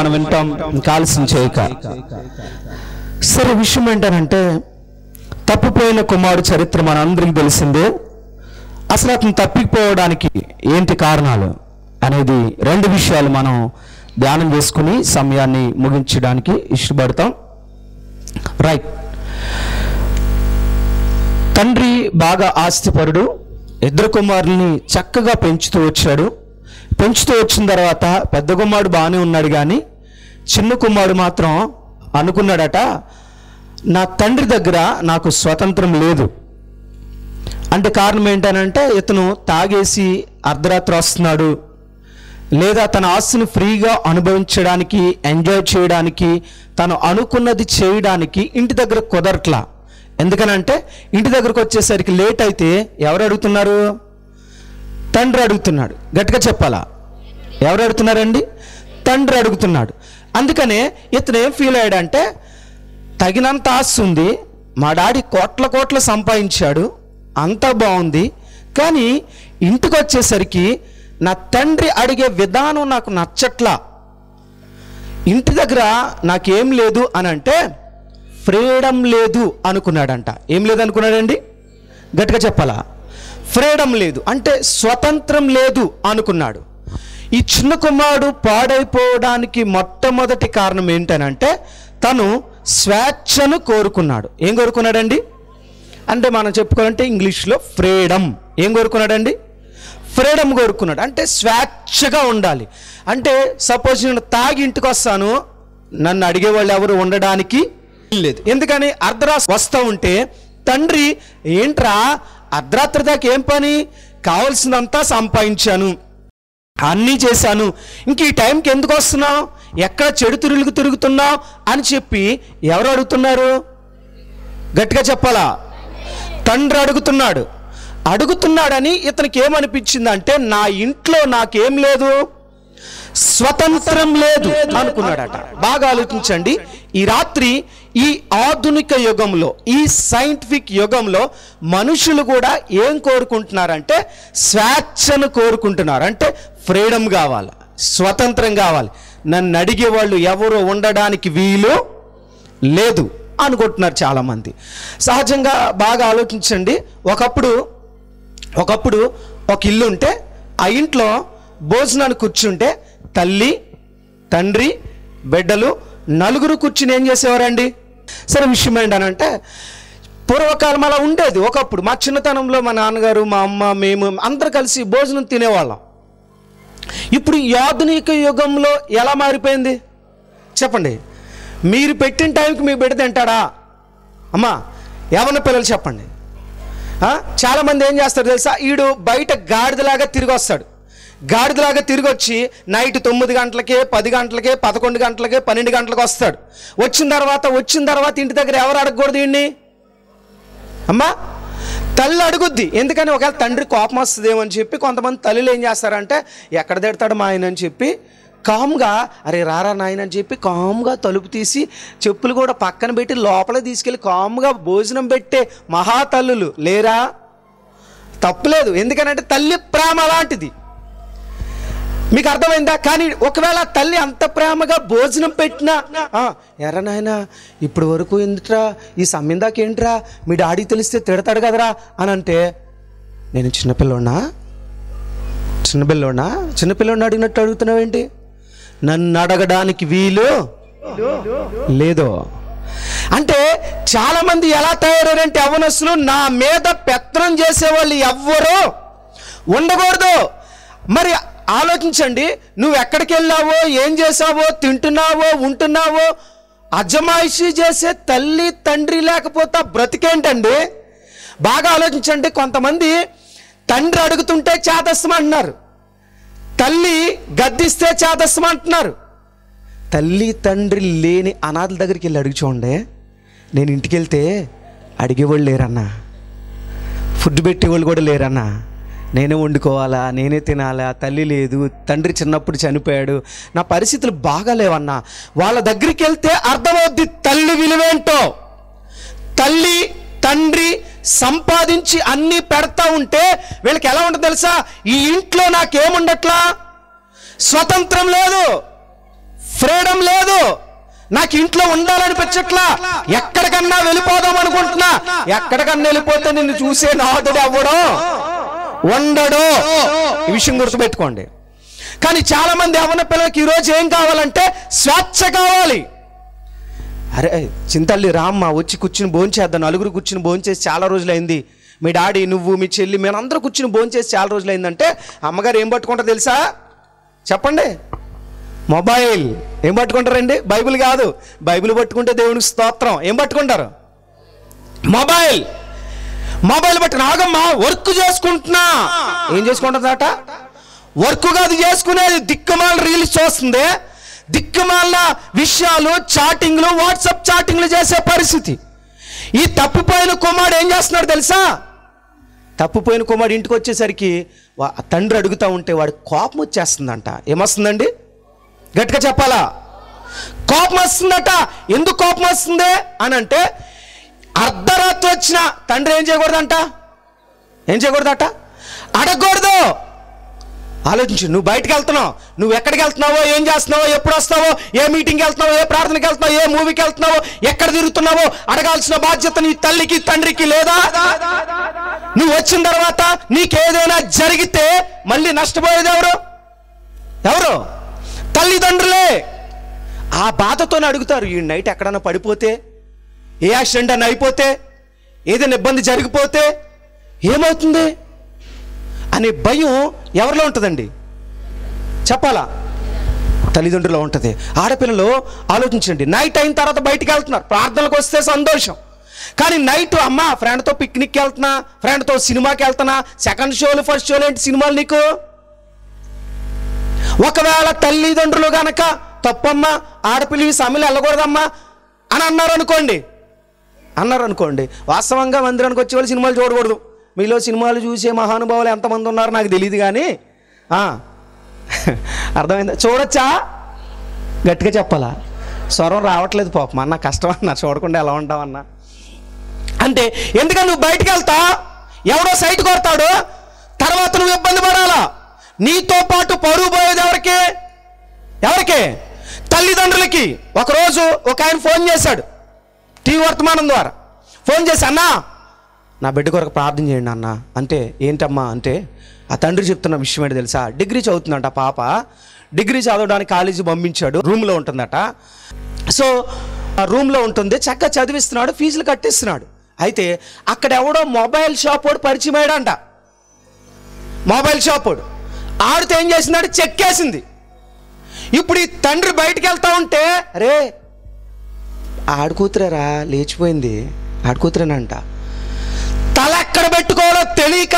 మనం వింటాం, ఇంకా ఆలస్యం చేయక. సరే, విషయం ఏంటంటే తప్పిపోయిన కుమారుడు చరిత్ర మన అందరికీ తెలిసిందే. అసలు అతను తప్పిపోవడానికి ఏంటి కారణాలు అనేది రెండు విషయాలు మనం ధ్యానం చేసుకుని సమయాన్ని ముగించడానికి ఇష్టపడతాం. రైట్. తండ్రి బాగా ఆస్తిపరుడు, ఇద్దరు కుమారుల్ని చక్కగా పెంచుతూ వచ్చాడు. పెంచుతూ వచ్చిన తర్వాత పెద్ద కుమారుడు బాగానే ఉన్నాడు, కానీ చిన్న కుమారుడు మాత్రం అనుకున్నాడట, నా తండ్రి దగ్గర నాకు స్వతంత్రం లేదు. అంటే కారణం ఏంటనంటే ఇతను తాగేసి అర్ధరాత్రి వస్తున్నాడు, లేదా తన ఆస్తిని ఫ్రీగా అనుభవించడానికి, ఎంజాయ్ చేయడానికి, తను అనుకున్నది చేయడానికి ఇంటి దగ్గర కుదరట్లా. ఎందుకనంటే ఇంటి దగ్గరకు వచ్చేసరికి లేట్ అయితే ఎవరు అడుగుతున్నారు? తండ్రి అడుగుతున్నాడు. గట్టిగా చెప్పాలా? ఎవరు అడుగుతున్నారండి? తండ్రి అడుగుతున్నాడు. అందుకనే ఇతను ఏం ఫీల్ అయ్యాడంటే, తగినంత ఆస్తి ఉంది, మా డాడీ కోట్ల కోట్లు సంపాదించాడు, అంతా బాగుంది, కానీ ఇంటికి వచ్చేసరికి నా తండ్రి అడిగే విధానం నాకు నచ్చట్లా. ఇంటి దగ్గర నాకేం లేదు అని అంటే ఫ్రీడమ్ లేదు అనుకున్నాడంట. ఏం లేదు అనుకున్నాడండి? గట్టిగా చెప్పాలా? ఫ్రీడమ్ లేదు అంటే స్వతంత్రం లేదు అనుకున్నాడు. ఈ చిన్న కుమారుడు పాడైపోవడానికి మొట్టమొదటి కారణం ఏంటనంటే తను స్వేచ్ఛను కోరుకున్నాడు. ఏం కోరుకున్నాడండి? అంటే మనం చెప్పుకోవాలంటే ఇంగ్లీష్లో ఫ్రీడమ్. ఏం కోరుకున్నాడండి? ఫ్రీడమ్ కోరుకున్నాడు. అంటే స్వేచ్ఛగా ఉండాలి. అంటే సపోజ్ నేను తాగి ఇంటికి వస్తాను, నన్ను అడిగేవాళ్ళు ఎవరు ఉండడానికి లేదు. ఎందుకని? అర్ధరాత్రి వస్తూ ఉంటే తండ్రి, ఏంట్రా అర్ధరాత్రి దాకా ఏం పని, కావాల్సిందంతా సంపాదించాను, అన్నీ చేశాను, ఇంక ఈ టైంకి ఎందుకు వస్తున్నావు, ఎక్కడ చెడు తిరుగుతున్నావు అని చెప్పి ఎవరు అడుగుతున్నారు? గట్టిగా చెప్పాలా? తండ్రి అడుగుతున్నాడు. అడుగుతున్నాడని ఇతనికి ఏమనిపించిందంటే, నా ఇంట్లో నాకేం లేదు, స్వతంత్రం లేదు అనుకున్నాడట. బాగా ఆలోచించండి. ఈ రాత్రి ఈ ఆధునిక యుగంలో, ఈ సైంటిఫిక్ యుగంలో మనుషులు కూడా ఏం కోరుకుంటున్నారంటే స్వేచ్ఛను కోరుకుంటున్నారు. అంటే ఫ్రీడమ్ కావాలి, స్వతంత్రం కావాలి, నన్ను అడిగే వాళ్ళు ఎవరు ఉండడానికి వీలు లేదు అనుకుంటున్నారు చాలామంది. సహజంగా బాగా ఆలోచించండి. ఒకప్పుడు ఒక ఇల్లు ఉంటే ఆ ఇంట్లో భోజనానికి కూర్చుంటే తల్లి, తండ్రి, బిడ్డలు నలుగురు కూర్చుని ఏం చేసేవారండి? సరే, విషయం ఏంటనంటే పూర్వకాలం అలా ఉండేది. ఒకప్పుడు మా చిన్నతనంలో మా నాన్నగారు, మా అమ్మ, మేము అందరు కలిసి భోజనం తినేవాళ్ళం. ఇప్పుడు ఈ ఆధునిక యుగంలో ఎలా మారిపోయింది చెప్పండి? మీరు పెట్టిన టైంకి మీ బిడ్డ తింటాడా? అమ్మా, ఏమన్నా పిల్లలు చెప్పండి. చాలామంది ఏం చేస్తారు తెలుసా? ఈడు బయట గాడిదలాగా తిరిగి వస్తాడు. గాడిదలాగా తిరిగి వచ్చి నైట్ 9 గంటలకే, 10 గంటలకే, 11 గంటలకే, 12 గంటలకు వస్తాడు. వచ్చిన తర్వాత ఇంటి దగ్గర ఎవరు అడగకూడదు వీడిని? అమ్మా, తల్లి అడుగుద్ది. ఎందుకని? ఒకవేళ తండ్రి కోపం వస్తుందేమో అని చెప్పి కొంతమంది తల్లులు ఏం చేస్తారంటే, ఎక్కడ తిడతాడు మా ఆయన అని చెప్పి కామ్గా, అరే రారా నాయన అని చెప్పి కామ్గా తలుపు తీసి చెప్పులు కూడా పక్కన పెట్టి లోపల తీసుకెళ్ళి కామ్గా భోజనం పెట్టే మహాతల్లులు లేరా? తప్పులేదు. ఎందుకనంటే తల్లి ప్రేమ అలాంటిది. మీకు అర్థమైందా? కానీ ఒకవేళ తల్లి అంత ప్రేమగా భోజనం పెట్టినా, ఎరా నాయన ఇప్పుడు వరకు ఎందుకురా, ఈ సమయం దాకా ఏంట్రా, మీ డాడీ తెలిస్తే తిడతాడు కదరా అని అంటే, నేను చిన్నపిల్లోనా అడిగినట్టు అడుగుతున్నావేంటి? నన్ను అడగడానికి వీలు లేదు. అంటే చాలామంది ఎలా తయారంటే యవ్వనస్తులు, నా మీద పెత్తనం చేసేవాళ్ళు ఎవ్వరూ ఉండకూడదు. మరి ఆలోచించండి, నువ్వు ఎక్కడికి వెళ్ళావో, ఏం చేసావో, తింటున్నావో, ఉంటున్నావో, అజమాయిషీ చేసే తల్లి తండ్రి లేకపోతే బ్రతికేంటండి? బాగా ఆలోచించండి. కొంతమంది తండ్రి అడుగుతుంటే చేదస్తం అంటున్నారు, తల్లి గద్దిస్తే చేదస్తం అంటున్నారు. తల్లి తండ్రి లేని అనాథల దగ్గరికి వెళ్ళి అడిగి చూడండి. నేను ఇంటికి వెళ్తే అడిగేవాళ్ళు లేరన్నా, ఫుడ్ పెట్టేవాళ్ళు కూడా లేరన్నా, నేనే వండుకోవాలా, నేనే తినాలా, తల్లి లేదు, తండ్రి చిన్నప్పుడు చనిపోయాడు, నా పరిస్థితులు బాగాలేవన్నా. వాళ్ళ దగ్గరికి వెళ్తే అర్థమవుద్ది తల్లి విలువేంటో. తల్లి తండ్రి సంపాదించి అన్నీ పెడతా ఉంటే వీళ్ళకి ఎలా ఉంటుంది తెలుసా? ఈ ఇంట్లో నాకేముండట్లా, స్వతంత్రం లేదు, ఫ్రీడమ్ లేదు, నాకు ఇంట్లో ఉండాలనిపించట్లా, ఎక్కడికన్నా వెళ్ళిపోదాం అనుకుంటున్నా. ఎక్కడికన్నా వెళ్ళిపోతే నిన్ను చూసే నాదుడు ఎవడో ఉండడు. ఈ విషయం గుర్తుపెట్టుకోండి. కానీ చాలా మంది యవ్వన పిల్లలకి ఈరోజు ఏం కావాలంటే స్వేచ్ఛ కావాలి. అరే చింతల్లి రామ్మ వచ్చి కూర్చుని భోంచేద్దాం, నలుగురు కూర్చుని భోంచేసి చాలా రోజులైంది, మీ డాడీ నువ్వు మీ చెల్లి మేము అందరూ కూర్చుని భోంచేసి చాలా రోజులైందంటే అమ్మగారు ఏం పట్టుకుంటారు తెలుసా? చెప్పండి. మొబైల్. ఏం పట్టుకుంటారండి? బైబిల్ కాదు, బైబిల్ పట్టుకుంటే దేవునికి స్తోత్రం. ఏం పట్టుకుంటారు? మొబైల్. మొబైల్ బట్టి నాగమ్మా వర్క్ చేసుకుంటున్నా. ఏం చేసుకుంటుందట? వర్క్ కాదు చేసుకునేది, దిక్కుమాల రీల్స్ చూస్తుంది, దిక్కుమాల విషయాలు చాటింగ్లు, వాట్సాప్ చాటింగ్లు చేసే పరిస్థితి. ఈ తప్పిపోయిన కుమారుడు ఏం చేస్తున్నాడు తెలుసా? తప్పిపోయిన కుమారుడు ఇంటికి వచ్చేసరికి తండ్రి అడుగుతూ ఉంటే వాడి కోపం వచ్చేస్తుందంట. ఏమొస్తుందండి? గట్టిగా చెప్పాలా? కోపం వస్తుందట. ఎందుకు కోపం వస్తుంది అని అంటే, అర్ధరాత్రి వచ్చిన తండ్రి ఏం చేయకూడదంట? ఏం చేయకూడదట? అడగకూడదు. ఆలోచించు. నువ్వు బయటకు వెళ్తున్నావు, నువ్వు ఎక్కడికి వెళ్తున్నావో, ఏం చేస్తున్నావో, ఎప్పుడు వస్తావో, ఏ మీటింగ్కి వెళ్తున్నావో, ఏ ప్రార్థనకి వెళ్తున్నావో, ఏ మూవీకి వెళ్తున్నావో, ఎక్కడ తిరుగుతున్నావో అడగాల్సిన బాధ్యత నీ తల్లికి తండ్రికి లేదా? నువ్వు వచ్చిన తర్వాత నీకేదైనా జరిగితే మళ్ళీ నష్టపోయేది ఎవరు? ఎవరు? తల్లిదండ్రులే. ఆ బాధతోనే అడుగుతారు. ఈ నైట్ ఎక్కడన్నా పడిపోతే, ఏ యాక్సిడెంట్ అని అయిపోతే, ఏదైనా ఇబ్బంది జరిగిపోతే ఏమవుతుంది అనే భయం ఎవరిలో ఉంటుందండి? చెప్పాలా? తల్లిదండ్రులు ఉంటుంది. ఆడపిల్లలు ఆలోచించండి. నైట్ అయిన తర్వాత బయటికి వెళ్తున్నారు, ప్రార్థనలకు వస్తే సంతోషం. కానీ నైట్ అమ్మ ఫ్రెండ్తో పిక్నిక్కి వెళ్తున్నా, ఫ్రెండ్తో సినిమాకి వెళ్తున్నా, సెకండ్ షోలు ఫస్ట్ షోలు ఏంటి సినిమాలు నీకు? ఒకవేళ తల్లిదండ్రులు గనక తప్పమ్మ ఆడపిల్లి సమయంలో వెళ్ళకూడదమ్మా అని అన్నారనుకోండి, వాస్తవంగా మందిరానికి వచ్చే వాళ్ళు సినిమాలు చూడకూడదు. మీలో సినిమాలు చూసే మహానుభావులు ఎంతమంది ఉన్నారో నాకు తెలియదు, కానీ అర్థమైందా? చూడొచ్చా? గట్టిగా చెప్పాలా? స్వరం రావట్లేదు పాపం అన్న, కష్టం అన్న, చూడకుండా ఎలా ఉంటావన్నా అంటే. ఎందుకని నువ్వు బయటికి వెళ్తా, ఎవడో సైట్ కొడతాడు, తర్వాత నువ్వు ఇబ్బంది పడాలా. నీతో పాటు పరువు పోయేది ఎవరికి? తల్లిదండ్రులకి. ఒకరోజు ఒక ఆయన ఫోన్ చేశాడు, టీవీ వర్తమానం ద్వారా ఫోన్ చేసి, అన్నా నా బిడ్డ కొరకు ప్రార్థన చేయండి అన్న అంటే. ఏంటమ్మా అంటే, ఆ తండ్రి చెప్తున్న విషయం ఏంటి తెలుసా? డిగ్రీ చదువుతుందంట పాప, డిగ్రీ చదవడానికి కాలేజీ పంపించాడు, రూమ్లో ఉంటుందట. సో ఆ రూమ్లో ఉంటుంది, చక్కగా చదివిస్తున్నాడు, ఫీజులు కట్టిస్తున్నాడు. అయితే అక్కడ ఎవడో మొబైల్ షాప్ వాడు పరిచయం అయ్యాడంట. మొబైల్ షాప్ వాడు ఆడితే ఏం చేసిందంటే చెక్కేసింది. ఇప్పుడు ఈ తండ్రి బయటికి వెళ్తా ఉంటే, రే ఆడుకూతురేరా లేచిపోయింది, ఆడుకూతురేనంట. తల ఎక్కడ పెట్టుకోవాలో తెలియక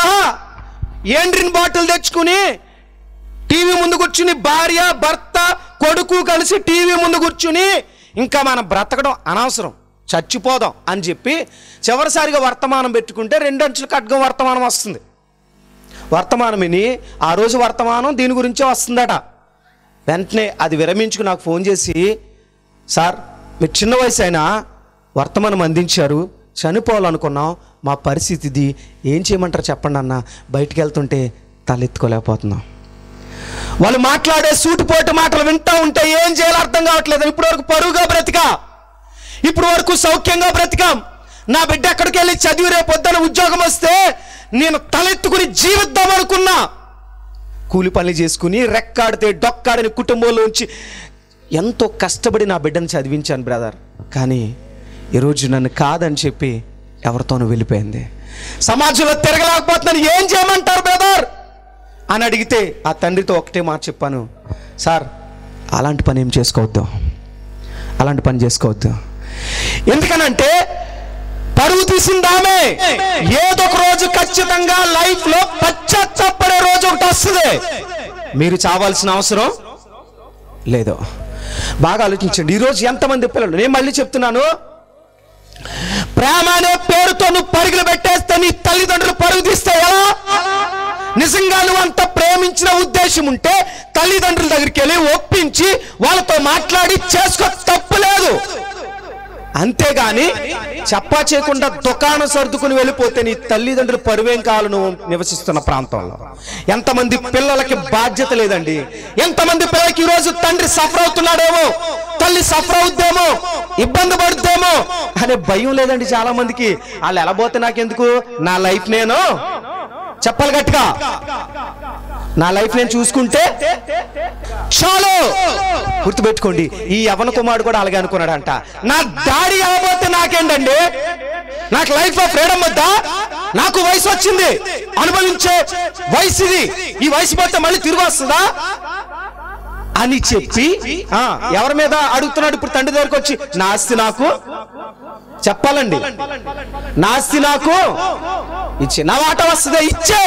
ఏండ్రిన్ బాటిల్ తెచ్చుకుని టీవీ ముందు కూర్చుని, భార్య భర్త కొడుకు కలిసి టీవీ ముందు కూర్చుని, ఇంకా మనం బ్రతకడం అనవసరం, చచ్చిపోదాం అని చెప్పి చివరిసారిగా వర్తమానం పెట్టుకుంటే 2 అంచుల ఖడ్గం వర్తమానం వస్తుంది. వర్తమానం విని ఆ రోజు వర్తమానం దీని గురించే వస్తుందట. వెంటనే అది విరమించుకు నాకు ఫోన్ చేసి, సార్ మీరు చిన్న వయసు అయినా వర్తమానం అందించారు, చనిపోవాలనుకున్నాం, మా పరిస్థితి ఇది, ఏం చేయమంటారు చెప్పండి అన్న, బయటికి వెళ్తుంటే తలెత్తుకోలేకపోతున్నాం. వాళ్ళు మాట్లాడే సూటిపోటు మాటలు వింటూ ఉంటే ఏం చేయాలో అర్థం కావట్లేదు. ఇప్పుడు వరకు పరువుగా బ్రతికా, ఇప్పుడు వరకు సౌఖ్యంగా బ్రతికాం, నా బిడ్డ ఎక్కడికి వెళ్ళి చదివి రేపు పొద్దున ఉద్యోగం వస్తే నేను తలెత్తుకుని జీవిద్దాం అనుకున్నా. కూలి పనులు చేసుకుని రెక్కాడితే డొక్కాడని కుటుంబంలోంచి ఎంతో కష్టపడి నా బిడ్డను చదివించాను బ్రదర్. కానీ ఈరోజు నన్ను కాదని చెప్పి ఎవరితోనూ వెళ్ళిపోయింది. సమాజంలో తిరగలేకపోతున్నాను, ఏం చేయమంటారు బ్రదర్ అని అడిగితే ఆ తండ్రితో ఒకటే మాట చెప్పాను, సార్ అలాంటి పని ఏం చేసుకోవద్దు, అలాంటి పని చేసుకోవద్దు. ఎందుకనంటే పరువు తీసిందామే, ఏదో ఒక రోజు ఖచ్చితంగా లైఫ్ లో పశ్చాత్తాపడే రోజు ఒకటి వస్తుంది. మీరు చావాల్సిన అవసరం లేదు. బాగా ఆలోచించండి. ఈరోజు ఎంతమంది పిల్లలు, నేను మళ్ళీ చెప్తున్నాను, ప్రేమ అనే పేరుతో నువ్వు పరుగులు పెట్టేస్తే నీ తల్లిదండ్రులు పరుగు తీస్తే ఎలా? నిజంగా నువ్వు అంత ప్రేమించిన ఉద్దేశం ఉంటే తల్లిదండ్రుల దగ్గరికి వెళ్ళి ఒప్పించి వాళ్ళతో మాట్లాడి చేసుకో, తప్పు లేదు. అంతేగాని చెప్పా చేయకుండా దుకాణం సర్దుకుని వెళ్ళిపోతే నీ తల్లిదండ్రులు పరువేం కావాలి నువ్వు నివసిస్తున్న ప్రాంతంలో. ఎంతమంది పిల్లలకి బాధ్యత లేదండి. ఎంతమంది పిల్లలకి ఈరోజు తండ్రి సఫర్ అవుతున్నాడేమో, తల్లి సఫర్ అవుద్దేమో, ఇబ్బంది పడుద్దేమో అనే భయం లేదండి చాలా మందికి. వాళ్ళు ఎలా పోతే నాకెందుకు, నా లైఫ్ నేను చెప్పాలి గట్టిగా, నా లైఫ్ నేను చూసుకుంటే చాలు. గుర్తుపెట్టుకోండి, ఈ యవ్వన కుమారుడు కూడా అలాగే అనుకున్నాడంట. నా డాడీ అవ్వబోతే నాకేంటండి, నాకు లైఫ్ లో ఫ్రీడమ్ వద్దా, నాకు వయసు వచ్చింది, అనుభవించే వయసు ఇది, ఈ వయసు పోతే మళ్ళీ తిరిగి వస్తుందా అని చెప్పి ఎవరి మీద అడుగుతున్నాడు ఇప్పుడు తండ్రి దగ్గరకు వచ్చి, నా ఆస్తి నాకు చెప్పాలండి, నా ఆస్తి నాకు ఇచ్చే, నా వాటా వస్తుందా ఇచ్చే.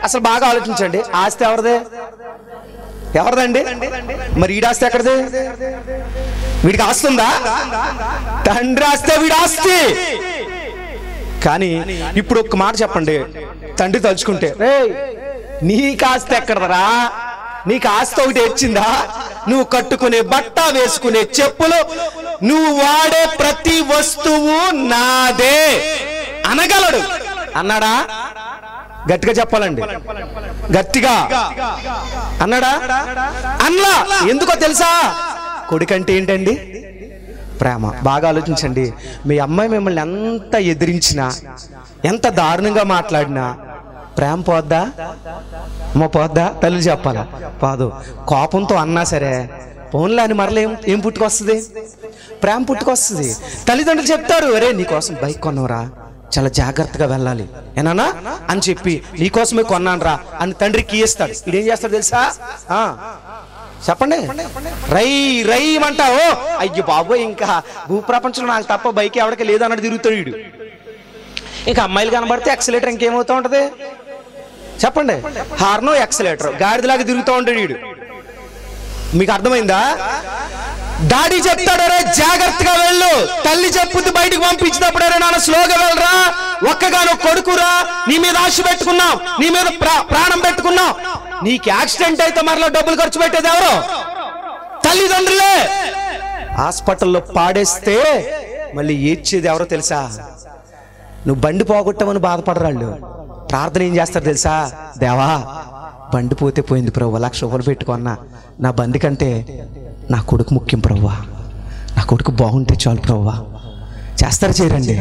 అసలు బాగా ఆలోచించండి, ఆస్తి ఎవరిదే, ఎవరిదండి? మరి వీడి ఆస్తి ఎక్కడిది? వీడికి ఆస్తి ఉందా? తండ్రి ఆస్తే వీడి ఆస్తి. కానీ ఇప్పుడు ఒక్క మాట చెప్పండి, తండ్రి తలుచుకుంటే, రే నీకు ఆస్తి ఎక్కడదరా, నీకు ఆస్తి ఒకటి వచ్చిందా? నువ్వు కట్టుకునే బట్ట, వేసుకునే చెప్పులు, నువ్వు వాడే ప్రతి వస్తువు నాదే అనగలడు. అన్నాడా? గట్టిగా చెప్పాలండి, గట్టిగా అన్నాడా? అన్లా. ఎందుకో తెలుసా? కొడుకంటే ఏంటండి? ప్రేమ. బాగా ఆలోచించండి, మీ అమ్మాయి మిమ్మల్ని ఎంత ఎదిరించినా, ఎంత దారుణంగా మాట్లాడినా ప్రేమ పోద్దా? అమ్మ పోద్దా? తల్లి చెప్పాలా? పోదు. కోపంతో అన్నా సరే పోన్లే అని మరలా ఏం పుట్టుకొస్తుంది? ప్రేమ పుట్టుకొస్తుంది. తల్లిదండ్రులు చెప్తారు, అరే నీకోసం బైక్ కొన్నవరా, చాలా జాగ్రత్తగా వెళ్ళాలి ఏనా అని చెప్పి, నీకోసమే కొన్నాను రా అని తండ్రికి ఇస్తాడు. ఇదేం చేస్తాడు తెలుసా? చెప్పండి, రై రై అంటావు. అయ్యో బాబోయ్, ఇంకా భూప్రపంచంలో నాకు తప్ప బైక్ ఎవరికి లేదు అన్నట్టు తిరుగుతాడు వీడు. ఇంకా అమ్మాయిలు కనబడితే ఎక్సలేటర్ ఇంకేమవుతూ ఉంటది చెప్పండి, హార్నో ఎక్సలేటర్ గాడిదలాగా తిరుగుతూ ఉంటాడు వీడు. మీకు అర్థమైందా? డాడీ చెప్తాడు, అరే జాగ్రత్తగా వెళ్ళు. తల్లి చెప్పుద్ది బయటకు పంపించినప్పుడు, అరే నాన్న స్లోగా వెళ్ళరా, ఒక్కగానో కొడుకురా, నీ మీద ఆశ పెట్టుకున్నాం, నీ మీద ప్రాణం పెట్టుకున్నాం, నీకు యాక్సిడెంట్ అయితే మరలా డబ్బులు ఖర్చు పెట్టేది ఎవరు? తల్లిదండ్రులే. హాస్పిటల్లో పాడేస్తే మళ్ళీ ఏడ్చేది ఎవరో తెలుసా? నువ్వు బండి పోగొట్టామని బాధపడరాళ్ళు. ప్రార్థన ఏం చేస్తారు తెలుసా? దేవా బండి పోతే పోయింది ప్రభు, 1,00,000 రూపాయలు పెట్టుకున్నా, నా బండి కంటే నా కొడుకు ముఖ్యం ప్రభువా, నా కొడుకు బాగుంటే చాలు ప్రభువా. చేస్తారు చేయరండి?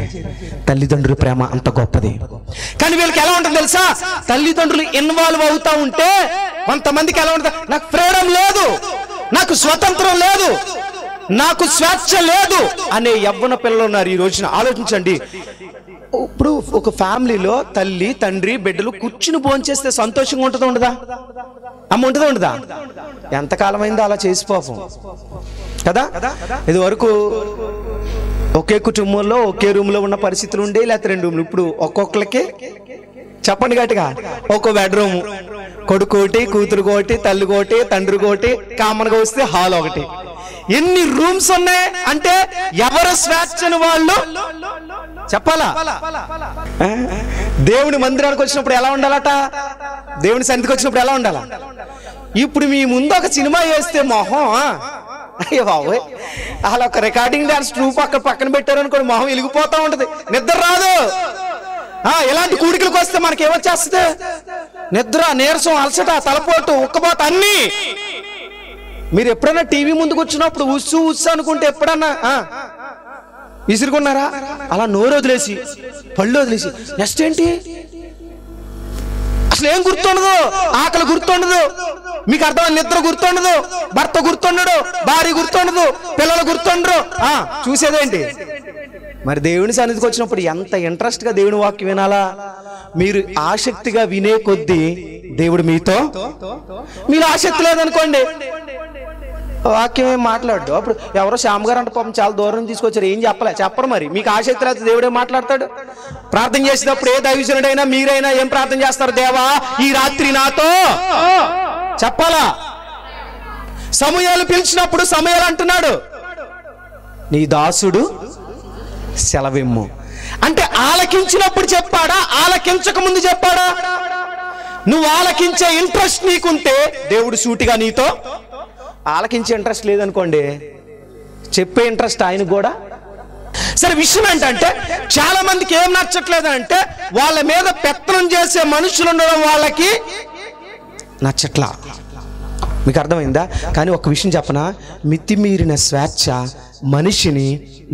తల్లిదండ్రుల ప్రేమ అంత గొప్పది. కానీ వీళ్ళకి ఎలా ఉంటుంది తెలుసా? తల్లిదండ్రులు ఇన్వాల్వ్ అవుతా ఉంటే కొంతమందికి ఎలా ఉంటుంది, నాకు ఫ్రీడమ్ లేదు, నాకు స్వతంత్రం లేదు, నాకు స్వేచ్ఛ లేదు అనే యవ్వన పిల్లలు ఉన్నారు ఈ రోజున. ఆలోచించండి, ఇప్పుడు ఒక ఫ్యామిలీలో తల్లి తండ్రి బిడ్డలు కూర్చుని భోంచేస్తే సంతోషంగా ఉంటుందా ఉండదా? అమ్మ ఉంటుందా ఉండదా? ఎంతకాలం అయిందో అలా చేసిపోతాం కదా. ఇది వరకు ఒకే కుటుంబంలో ఒకే రూమ్ లో ఉన్న పరిస్థితులు ఉండే, లేకపోతే 2 రూమ్లు. ఇప్పుడు ఒక్కొక్కరికి చెప్పండి గట్టిగా, ఒక్కో బెడ్రూమ్, కొడుకు ఒకటి, కూతురు ఒకటి, తల్లి ఒకటి, తండ్రి ఒకటి, కామన్గా వస్తే హాల్ ఒకటి. ఎన్ని రూమ్స్ ఉన్నాయి అంటే ఎవరు స్వేచ్ఛను వాళ్ళు చెప్పాలా? దేవుని మందిరానికి వచ్చినప్పుడు ఎలా ఉండాలట, దేవుని సన్నిధికి వచ్చినప్పుడు ఎలా ఉండాలా? ఇప్పుడు మీ ముందు ఒక సినిమా వేస్తే మొహం, అయ్యో బాబోయ్, అలా ఒక రికార్డింగ్ డాన్స్ ట్రూప్ పక్కన పెట్టారు అనుకోండి, మొహం వెలిగిపోతా ఉంటది, నిద్ర రాదు. ఇలాంటి కూడికలకు వస్తే మనకి ఏమొచ్చేస్తుంది? నిద్ర, నీరసం, అలసట, తలపోటు, ఉక్కబోత అన్ని. మీరు ఎప్పుడైనా టీవీ ముందుకు వచ్చినప్పుడు ఉస్సు ఉస్సు అనుకుంటే ఎప్పుడన్నా విసురుకున్నారా? అలా నోరు వదిలేసి, పళ్ళు వదిలేసి నెక్స్ట్ ఏంటి అసలు ఏం గుర్తుండదు, ఆకలి గుర్తుండదు, మీకు అర్థం, నిద్ర గుర్తుండదు, భర్త గుర్తుండడు, భార్య గుర్తుండదు, పిల్లలు గుర్తుండరు, చూసేదేంటి? మరి దేవుని సన్నిధికి వచ్చినప్పుడు ఎంత ఇంట్రెస్ట్ గా దేవుని వాక్యం వినాలా? మీరు ఆసక్తిగా వినే కొద్దీ దేవుడు మీతో, మీరు ఆసక్తి లేదనుకోండి వాక్యం ఏం మాట్లాడు. అప్పుడు ఎవరో శ్యామ్ గారు అంటే పాపం చాలా దూరం తీసుకొచ్చారు, ఏం చెప్పరు. మరి మీకు ఆసక్తి లేకపోతే దేవుడే మాట్లాడతాడు. ప్రార్థన చేసినప్పుడు ఏ దైవజనుడైనా మీరైనా ఏం ప్రార్థన చేస్తారు? దేవా ఈ రాత్రి నాతో చెప్పాలా? సమూయేలు పిలిచినప్పుడు సమూయేలు అంటున్నాడు, నీ దాసుడు సెలవిమ్ము అంటే ఆలకించినప్పుడు చెప్పాడా, ఆలకించక ముందు చెప్పాడా? నువ్వు ఆలకించే ఇంట్రెస్ట్ నీకుంటే దేవుడు సూటిగా నీతో, ఆలకించే ఇంట్రెస్ట్ లేదనుకోండి, చెప్పే ఇంట్రెస్ట్ ఆయన కూడా సరే, విషయం ఏంటంటే చాలా మందికి ఏం నచ్చట్లేదు అంటే వాళ్ళ మీద పెత్తనం చేసే మనుషులు ఉండడం వాళ్ళకి నచ్చట్లా. మీకు అర్థమైందా? కానీ ఒక విషయం చెప్పనా, మితిమీరిన స్వేచ్ఛ మనిషిని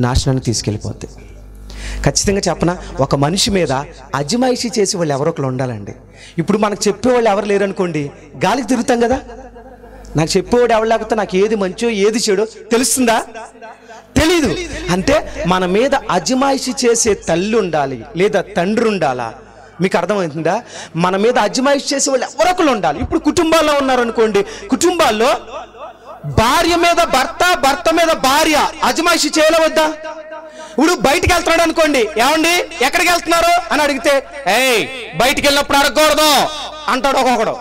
నాశనాన్ని తీసుకెళ్ళిపోద్ది. ఖచ్చితంగా చెప్పనా, ఒక మనిషి మీద అజమాయిషీ చేసే వాళ్ళు ఎవరో ఒకరు ఉండాలండి. ఇప్పుడు మనకు చెప్పేవాళ్ళు ఎవరు లేరనుకోండి, గాలికి తిరుగుతాం కదా. నాకు చెప్పేవాడు ఎవరు లేకపోతే నాకు ఏది మంచో ఏది చెడో తెలుస్తుందా? తెలీదు. అంటే మన మీద అజమాయిషీ చేసే తల్లి ఉండాలి లేదా తండ్రి ఉండాలా? మీకు అర్థమవుతుందా? మన మీద అజమాయిషీ చేసే వాళ్ళు ఎవరొకరు ఉండాలి. ఇప్పుడు కుటుంబాల్లో ఉన్నారనుకోండి, కుటుంబాల్లో భార్య మీద భర్త, భర్త మీద భార్య అజమాయిషీ చేయలేవద్దా? ఇప్పుడు బయటికి వెళ్తున్నాడు అనుకోండి, ఏమండి ఎక్కడికి వెళ్తున్నారు అని అడిగితే, ఏయ్ బయటికి వెళ్ళినప్పుడు అడగకూడదు అంటాడు ఒక్కొక్కడు.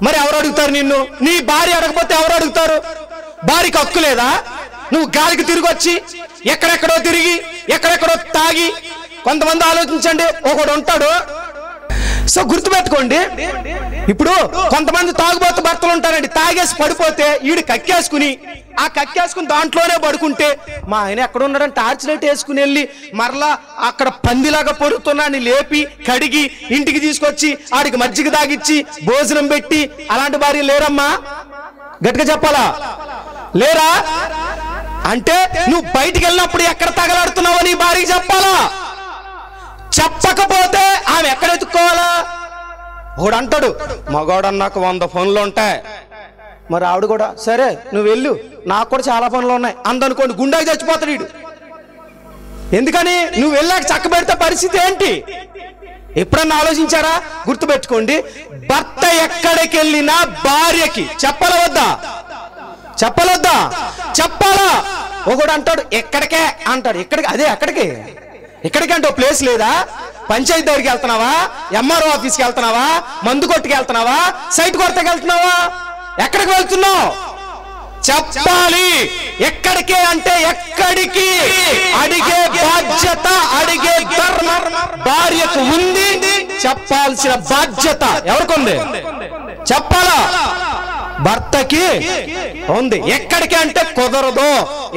మరి ఎవరు అడుగుతారు నిన్ను? నీ భార్య అడగకపోతే ఎవరు అడుగుతారు? భార్యకి హక్కు లేదా? నువ్వు గాలికి తిరిగి వచ్చి ఎక్కడెక్కడో తిరిగి ఎక్కడెక్కడో తాగి, కొంతమంది ఆలోచించండి, ఒకడు ఉంటాడు. సో గుర్తుపెట్టుకోండి, ఇప్పుడు కొంతమంది తాగుబోతు భర్తలు ఉంటారండి, తాగేసి పడిపోతే ఈడు కక్కేసుకుని దాంట్లోనే పడుకుంటే మా ఆయన ఎక్కడ ఉన్నాడని టార్చ్ లైట్ వేసుకుని వెళ్ళి మరలా అక్కడ పందిలాగా పొరుతున్నాన్ని లేపి కడిగి ఇంటికి తీసుకొచ్చి ఆడికి మజ్జిగ తాగిచ్చి భోజనం పెట్టి, అలాంటి భార్య లేరమ్మా? గట్టిగా చెప్పాలా? లేరా? అంటే నువ్వు బయటికి వెళ్ళినప్పుడు ఎక్కడ తగలాడుతున్నావో నీ భార్యకి చెప్పాలా? చెప్పకపోతే ఆమె ఎక్కడ ఎత్తుక్కోవాలా? ఒకడు అంటాడు, మగవాడన్నాకు 100 పనులు ఉంటాయి. మరి ఆవిడ కూడా సరే నువ్వు వెళ్ళు, నాకు కూడా చాలా పనులు ఉన్నాయి అందనుకోండి, గుండెకి చచ్చిపోతాడు వీడు. ఎందుకని? నువ్వు వెళ్ళాక చక్క పెడితే పరిస్థితి ఏంటి? ఎప్పుడన్నా ఆలోచించారా? గుర్తుపెట్టుకోండి, భర్త ఎక్కడికి వెళ్ళినా భార్యకి చెప్పాలా వద్దా? చెప్పాలొద్దా? చెప్పాలా? ఒకడు అంటాడు ఎక్కడికే అంటాడు. ఎక్కడికి? అదే ఎక్కడికి? ఎక్కడికంటే ఓ ప్లేస్ లేదా? పంచాయతీ దగ్గరికి వెళ్తున్నావా? ఎంఆర్ఓ ఆఫీస్కి వెళ్తున్నావా? మందు కొట్టుకు వెళ్తున్నావా? సైట్ కొరతకి వెళ్తున్నావా? ఎక్కడికి వెళ్తున్నావు? చెప్పాలి. ఎక్కడికే అంటే ఎక్కడికి అడిగే బాధ్యత, అడిగే ధర్మం భార్యకు ఉంది. చెప్పాల్సిన బాధ్యత ఎవరికి ఉంది? చెప్పాలా? భర్తకి ఉంది. ఎక్కడికి అంటే కుదరదు.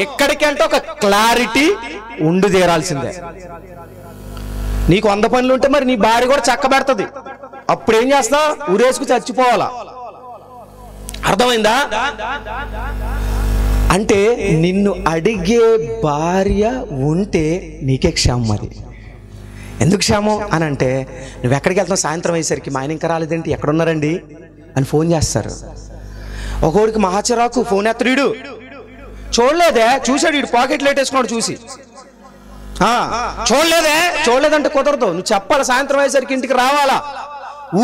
ఎక్కడికి అంటే ఒక క్లారిటీ ఉండి తీరాల్సిందే. నీకు 100 పనులు ఉంటే మరి నీ భార్య కూడా చక్క పెడుతుంది. అప్పుడు ఏం చేస్తావు? ఊరేసుకు చచ్చిపోవాలా. అర్థమైందా? అంటే నిన్ను అడిగే భార్య ఉంటే నీకే క్షేమం. అది ఎందుకు క్షేమం అని అంటే, నువ్వు ఎక్కడికి వెళ్తావు సాయంత్రం అయ్యేసరికి, మా ఆయన ఇంకా రాలేదేంటి, ఎక్కడున్నారండి అని ఫోన్ చేస్తారు. ఒకడికి మహాచిరాకు, ఫోన్ ఎత్తడు. చూడలేదే, చూశాడు, వీడు పాకెట్ లైట్ వేసుకున్నాడు చూసి. చూడలేదంటే కుదరదు. నువ్వు చెప్పాలి, సాయంత్రం అయ్యేసరికి ఇంటికి రావాలా.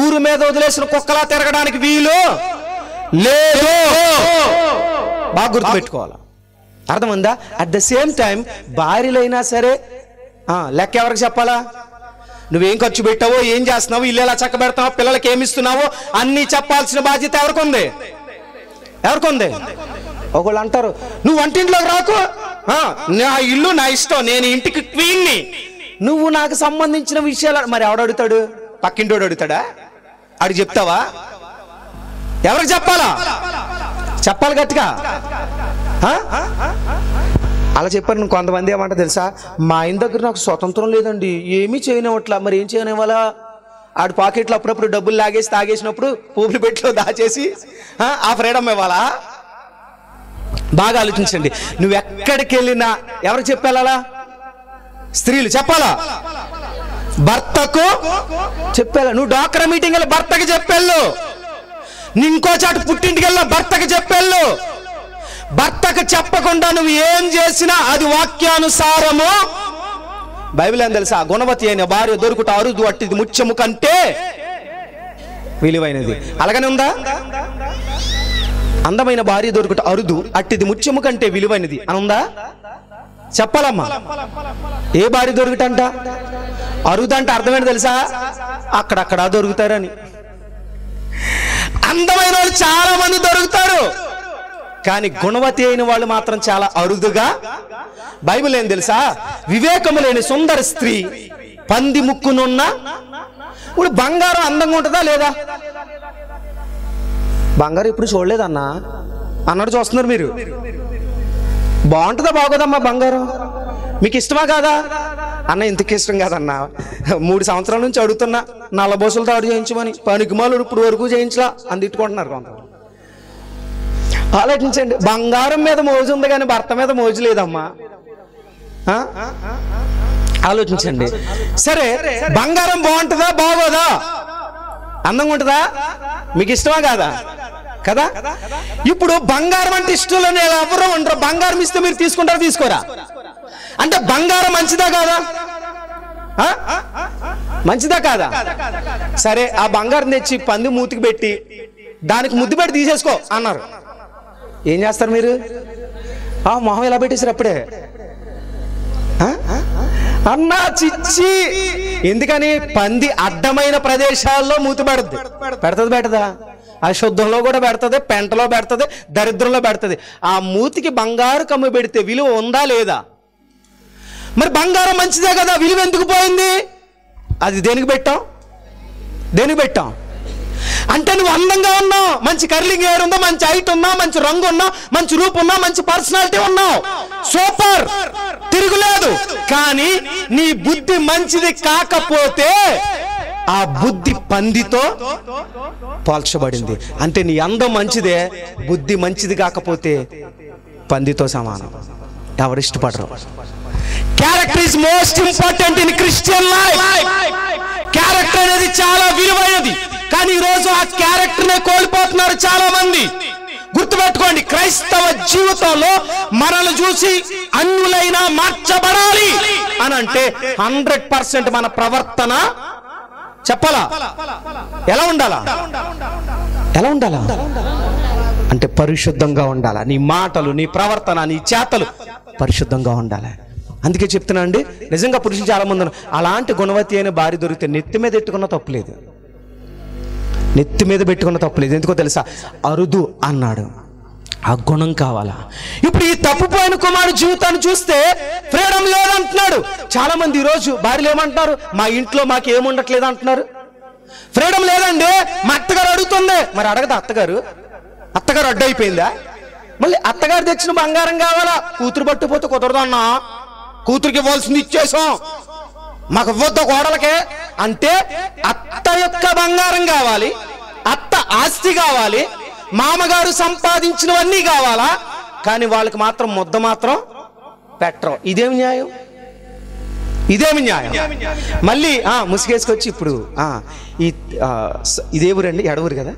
ఊరు మీద వదిలేసిన కుక్కలా తిరగడానికి వీలు లేదు. బాగా గుర్తుపెట్టుకోవాలా. అర్థమైందా? అట్ ద సేమ్ టైం భార్యలైనా సరే లెక్క ఎవరికి చెప్పాలా? నువ్వేం ఖర్చు పెట్టావో, ఏం చేస్తున్నావో, ఇల్లు ఎలా చక్క పెడతావో, పిల్లలకి ఏమిస్తున్నావో అన్నీ చెప్పాల్సిన బాధ్యత ఎవరికి ఉంది? ఒకళ్ళు అంటారు, నువ్వు వంటింట్లోకి రాకు, నా ఇల్లు నా ఇష్టం, నేను ఇంటికి క్వీన్ని, నువ్వు నాకు సంబంధించిన విషయాలు. మరి ఎవడు అడుగుతాడు? పక్కింటోడు అడుగుతాడా? అడిగి చెప్తావా? ఎవరికి చెప్పాలా? చెప్పాలి గట్టిగా. అలా చెప్పారు. కొంతమంది ఏమంటా తెలుసా, మా ఆయన దగ్గర నాకు స్వతంత్రం లేదండి, ఏమీ చేయనివ్వట్లా. మరి ఏం చేయనివ్వాలా? ఆడు పాకెట్లో అప్పుడప్పుడు డబ్బులు లాగేసి తాగేసినప్పుడు పూపులు పెట్టిలో దాచేసి ఆ ఫ్రీడమ్ ఇవ్వాలా? బాగా ఆలోచించండి. నువ్వు ఎక్కడికి వెళ్ళినా ఎవరికి చెప్పాలా? స్త్రీలు చెప్పాలా? భర్తకు చెప్పాలా? నువ్వు డాక్టర్ మీటింగ్ వెళ్ళి భర్తకి చెప్పెళ్ళు. ఇంకో చాటు పుట్టింటికి వెళ్ళినా భర్తకి చెప్పెళ్ళు. భర్తకు చెప్పకుండా నువ్వు ఏం చేసినా అది వాక్యానుసారము. బైబిల్ ఏం తెలుసా? గుణవతి అయిన భార్య దొరుకుట అరుదు, అట్టిది ముత్యము కంటే విలువైనది. అలాగనే ఉందా? అందమైన భార్య దొరుకుట అరుదు, అట్టిది ముత్యము కంటే విలువైనది అని ఉందా? చెప్పాలమ్మా. ఏ భార్య దొరుకుటంట? అరుదు అంటే అర్థమైంది తెలుసా? అక్కడక్కడ దొరుకుతారని. అందమైన వాళ్ళు చాలా మంది దొరుకుతారు, కానీ గుణవతి అయిన వాళ్ళు మాత్రం చాలా అరుదుగా. బైబిల్ ఏం తెలుసా? వివేకము లేని సుందర స్త్రీ పంది ముక్కునున్న. ఇప్పుడు బంగారం అందంగా ఉంటుందా లేదా? బంగారం ఇప్పుడు చూడలేదన్నా అన్నట్టు చూస్తున్నారు మీరు. బాగుంటుందా బాగోదమ్మా బంగారం? మీకు ఇష్టమా కాదా? అన్న ఇంతకి ఇష్టం కాదన్నా, 3 సంవత్సరాల నుంచి అడుగుతున్నా నల్ల బోసులు తాడు చేయించమని, పనికిమాలు ఇప్పుడు వరకు చేయించలా అని తిట్టుకుంటున్నారు కొంత. ఆలోచించండి, బంగారం మీద మోజు ఉంది కానీ భర్త మీద మోజు లేదమ్మా. ఆలోచించండి. సరే, బంగారం బాగుంటుందా బాగోదా? అందంగా ఉంటుందా? మీకు ఇష్టమా కాదా? కదా. ఇప్పుడు బంగారం అంటే ఇష్టం లేని ఎవరు ఉండరు. బంగారం ఇస్తే మీరు తీసుకుంటారా తీసుకోరా? అంటే బంగారం మంచిదా కాదా? మంచిదా కాదా? సరే, ఆ బంగారం తెచ్చి పంది మూతికి పెట్టి దానికి ముద్దు పెట్టి తీసేసుకో అన్నారు. ఏం చేస్తారు మీరు? మొహం ఎలా పెట్టేసారు అప్పుడే? అన్నా చిచ్చి. ఎందుకని? పంది అడ్డమైన ప్రదేశాల్లో మూతి పెడుతుంది. పెట్టదా? అశుద్ధంలో కూడా పెడుతుంది, పెంటలో పెడుతుంది, దరిద్రంలో పెడుతుంది. ఆ మూతికి బంగారు కమ్ము పెడితే విలువ ఉందా లేదా? మరి బంగారం మంచిదే కదా, విలువ ఎందుకు పోయింది? అది దేనికి పెట్టాం? అంటే నువ్వు అందంగా ఉన్నావు, మంచి కర్లింగ్ హెయిర్ ఉందా, మంచి హైట్ ఉన్నా, మంచి రంగు ఉన్నా, మంచి రూపు ఉన్నా, మంచి పర్సనాలిటీ ఉన్నావు, సూపర్, తిరుగులేదు. కానీ నీ బుద్ధి మంచిది కాకపోతే ఆ బుద్ధి పందితో పోల్చబడింది. అంటే నీ అందం మంచిదే, బుద్ధి మంచిది కాకపోతే పందితో సమానం. ఎవరు ఇష్టపడరు? Character is most important in Christian life. Character అనేది చాలా విలువైనది. కానీ ఈరోజు ఆ క్యారెక్టర్నే కోల్పోతున్నారు చాలా మంది. గుర్తుపెట్టుకోండి, క్రైస్తవ జీవితంలో మనల్ని చూసి అన్యులైనా మార్చబడాలి అని అంటే 100% మన ప్రవర్తన చెప్పాలా? ఎలా ఉండాలా? అంటే పరిశుద్ధంగా ఉండాలా. నీ మాటలు, నీ ప్రవర్తన, నీ చేతలు పరిశుద్ధంగా ఉండాలి. అందుకే చెప్తున్నా అండి, నిజంగా పురుషులు చాలా మంది ఉన్నారు. అలాంటి గుణవతి అయిన భార్య దొరికితే నెత్తి మీద పెట్టుకున్న తప్పులేదు. ఎందుకో తెలుసా? అరుదు అన్నాడు. ఆ గుణం కావాలా? ఇప్పుడు ఈ తప్పుపోయిన కుమారుడు జీవితాన్ని చూస్తే ఫ్రీడమ్ లేదంటున్నాడు. చాలా మంది ఈరోజు భార్యలు ఏమంటున్నారు? మా ఇంట్లో మాకు ఏముండట్లేదు అంటున్నారు. ఫ్రీడమ్ లేదండి. మా అత్తగారు అడుగుతుంది. మరి అడగదా అత్తగారు అడ్డైపోయిందా? మళ్ళీ అత్తగారు తెచ్చిన బంగారం కావాలా? కూతురు పట్టుపోతే కుదరదన్నా, కూతురికి ఇవ్వాల్సింది ఇచ్చేసాం, మాకు ఇవ్వద్దు కోడలకే అంటే అత్త యొక్క బంగారం కావాలి, అత్త ఆస్తి కావాలి, మామగారు సంపాదించినవన్నీ కావాలా, కానీ వాళ్ళకి మాత్రం ముద్ద మాత్రం పెట్టరు. ఇదేమి న్యాయం? మళ్ళీ ముసుగేసుకొచ్చి ఇప్పుడు ఇదే ఊరండి, ఎడవూరు కదా.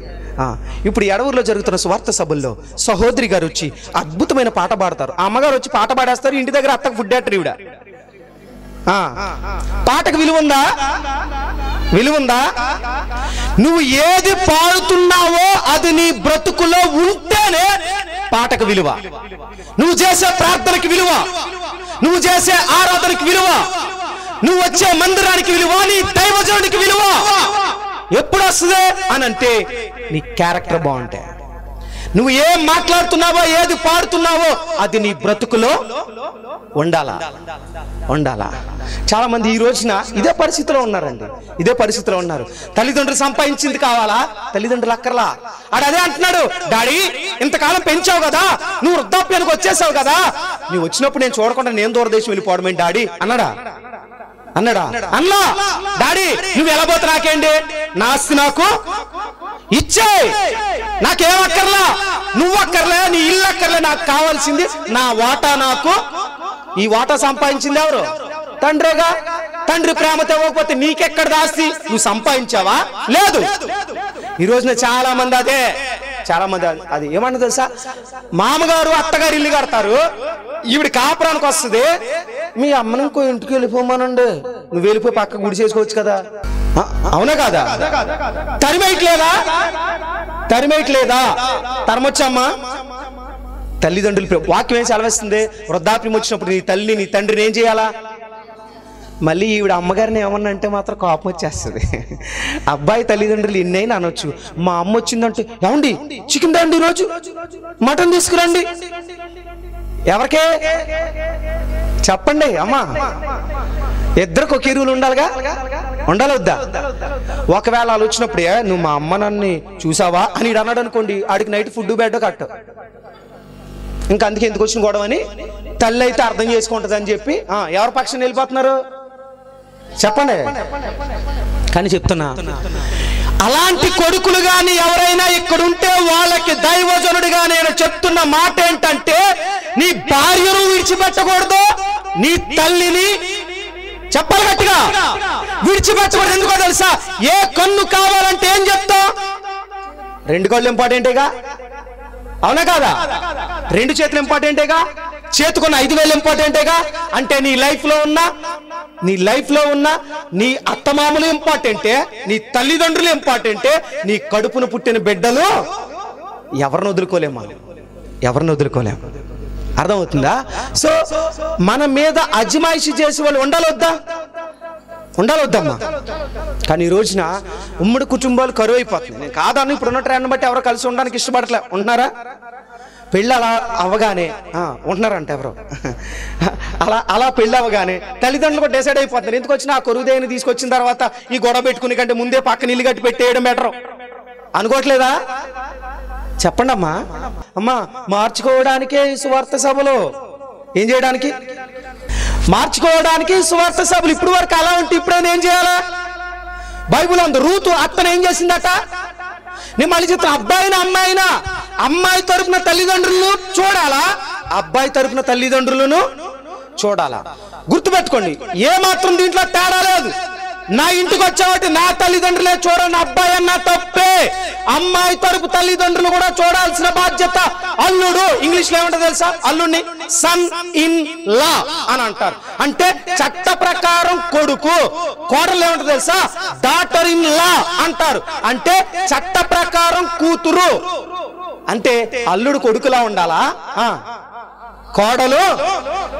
ఇప్పుడు ఎడవూరులో జరుగుతున్న స్వార్థ సభల్లో సహోదరి గారు వచ్చి అద్భుతమైన పాట పాడతారు. ఆ అమ్మగారు వచ్చి పాట పాడేస్తారు, ఇంటి దగ్గర అత్తకు ఫుడ్ ఎట్టరు. ఈవిడ పాటకు విలువ ఉందా? నువ్వు ఏది పాడుతున్నావో అది నీ బ్రతుకులో ఉంటేనే పాటకు విలువ. నువ్వు చేసే ప్రార్థనకి విలువ, నువ్వు చేసే ఆరాధనకి విలువ, నువ్వు వచ్చే మందిరానికి విలువ, నీ దైవజనుడికి విలువ ఎప్పుడు వస్తుంది అని అంటే నీ క్యారెక్టర్ బాగుంటే. నువ్వు ఏం మాట్లాడుతున్నావో, ఏది పాడుతున్నావో అది నీ బ్రతుకులో ఉండాలా. చాలా మంది ఈ రోజున ఇదే పరిస్థితిలో ఉన్నారు. తల్లిదండ్రులు సంపాదించింది కావాలా? తల్లిదండ్రులు అక్కర్లా. అదే అంటున్నాడు, డాడీ ఇంతకాలం పెంచావు కదా, నువ్వు వృద్ధాప్యానికి వచ్చేసావు కదా, నువ్వు వచ్చినప్పుడు నేను చూడకుండా నేను దూరదేశం వెళ్ళిపోవడమేంటి డాడీ అన్నాడా? అన్నా డాడీ నువ్వు ఎలా పోతే నాకేంటి, నా ఆస్తి నాకు ఇచ్చే, నాకేమక్కర్లా, నువ్వు అక్కర్లే, నీ ఇల్లు అక్కర్లే, నాకు కావాల్సింది నా వాటా. నాకు ఈ వాటా సంపాదించింది ఎవరు? తండ్రిగా. తండ్రి ప్రేమతో ఇవ్వకపోతే నీకెక్కడ ఆస్తి? నువ్వు సంపాదించావా? లేదు. ఈ రోజున చాలా మంది అది ఏమన్నా తెలుసా? మామగారు అత్తగారు ఇల్లు కడతారు, ఈవిడ కాపురానికి వస్తుంది, మీ అమ్మని ఇంకో ఇంటికి వెళ్ళిపోమానండి, నువ్వు వెళ్ళిపోయి పక్క గుడి చేసుకోవచ్చు కదా. అవునా కాదా? తరిమేయట్లేదా? తరమొచ్చమ్మా. తల్లిదండ్రులు వాక్యం ఏం సెలవిస్తుంది? వృద్ధాప్యం వచ్చినప్పుడు నీ తల్లి నీ తండ్రిని ఏం చేయాలా? మళ్ళీ ఈవిడ అమ్మగారిని ఏమన్నా అంటే మాత్రం కోపం వచ్చేస్తుంది. అబ్బాయి తల్లిదండ్రులు ఇన్నైనా అనొచ్చు. మా అమ్మ వచ్చిందంటే ఏమండి చికెన్ తండి, ఈరోజు మటన్ తీసుకురండి. ఎవరికే చెప్పండి అమ్మా, ఇద్దరికి ఒక ఎరువులు ఉండాలిగా, ఉండాలొద్దా? ఒకవేళ వాళ్ళు వచ్చినప్పుడే నువ్వు మా అమ్మ నన్ను చూసావా అని అన్నాడు అనుకోండి, ఆడికి నైట్ ఫుడ్ బెడ్ కట్టు. ఇంకా అందుకే ఎందుకు వచ్చిన గొడవ అని తల్లి అయితే అర్థం చేసుకుంటుంది అని చెప్పి ఎవరి పక్షం వెళ్ళిపోతున్నారు చెప్పండి. కానీ చెప్తున్నా, అలాంటి కొడుకులు గాని ఎవరైనా ఇక్కడుంటే వాళ్ళకి దైవజనుడిగా నేను చెప్తున్న మాట ఏంటంటే, నీ భార్యను విడిచిపెట్టకూడదు, నీ తల్లిని చెప్పాలి గట్టిగా విడిచిపెట్టకూడదు. ఎందుకో తెలుసా? ఏ కన్ను కావాలంటే ఏం చెప్తావు? 2 కళ్ళు ఇంపార్టెంటేగా, అవునా కాదా? 2 చేతులు ఇంపార్టెంటేగా, చేతుకున్న 5,000 ఇంపార్టెంటేగా. అంటే నీ లైఫ్ లో ఉన్న నీ అత్తమామలు ఇంపార్టెంటే, నీ తల్లిదండ్రులు ఇంపార్టెంటే, నీ కడుపును పుట్టిన బిడ్డలు ఎవరిని వదులుకోలేము. అర్థమవుతుందా? సో మన మీద అజమాయిషి చేసే వాళ్ళు ఉండాలొద్దమ్మా. కానీ ఈ రోజున ఉమ్మడి కుటుంబాలు కరువు అయిపోతుంది. నేను కాదని ఇప్పుడున్న ట్రెండ్ బట్టి ఎవరో కలిసి ఉండడానికి ఇష్టపడలే. ఉంటున్నారా? పెళ్ళి అలా అవ్వగానే ఉంటున్నారంట ఎవరో అలా పెళ్ళి అవ్వగానే తల్లిదండ్రులు కూడా డిసైడ్ అయిపోతున్నారు, ఎందుకు వచ్చినా ఆ కొరువుదేని తీసుకొచ్చిన తర్వాత ఈ గొడవ పెట్టుకుని కంటే ముందే పక్కన ఇల్లు కట్టి పెట్టేయడం బెటర్ అనుకోవట్లేదా? చెప్పండి అమ్మా. మార్చుకోవడానికే సువార్త సభలు. ఏం చేయడానికి? మార్చుకోవడానికి సువార్త సభలు. ఇప్పుడు వరకు అలా ఉంటే ఇప్పుడైనా ఏం చేయాలా? బైబుల్ అందు రూతు అత్తను ఏం చేసిందట? నేను మళ్ళీ చెప్తాను, అబ్బాయినా అమ్మాయినా, అమ్మాయి తరపున తల్లిదండ్రులను చూడాలా, అబ్బాయి తరపున తల్లిదండ్రులను చూడాలా. గుర్తుపెట్టుకోండి, ఏ మాత్రం దీంట్లో తేడా లేదు. నా ఇంటికి వచ్చావంటే నా తల్లిదండ్రులే చూడండి, అబ్బాయి అన్నా తప్పే. అమ్మాయి తరపు తల్లిదండ్రులు కూడా చూడాల్సిన బాధ్యత అల్లుడు. ఇంగ్లీష్ లో ఏమంటారు తెలుసా? అల్లుడిని సన్ ఇన్ లా అని అంటారు. అంటే చట్ట ప్రకారం కొడుకు. కోడలు ఏమంటారు తెలుసా? డాటర్ ఇన్ లా అంటారు. అంటే చట్ట ప్రకారం కూతురు. అంటే అల్లుడు కొడుకులా ఉండాలా, కోడలు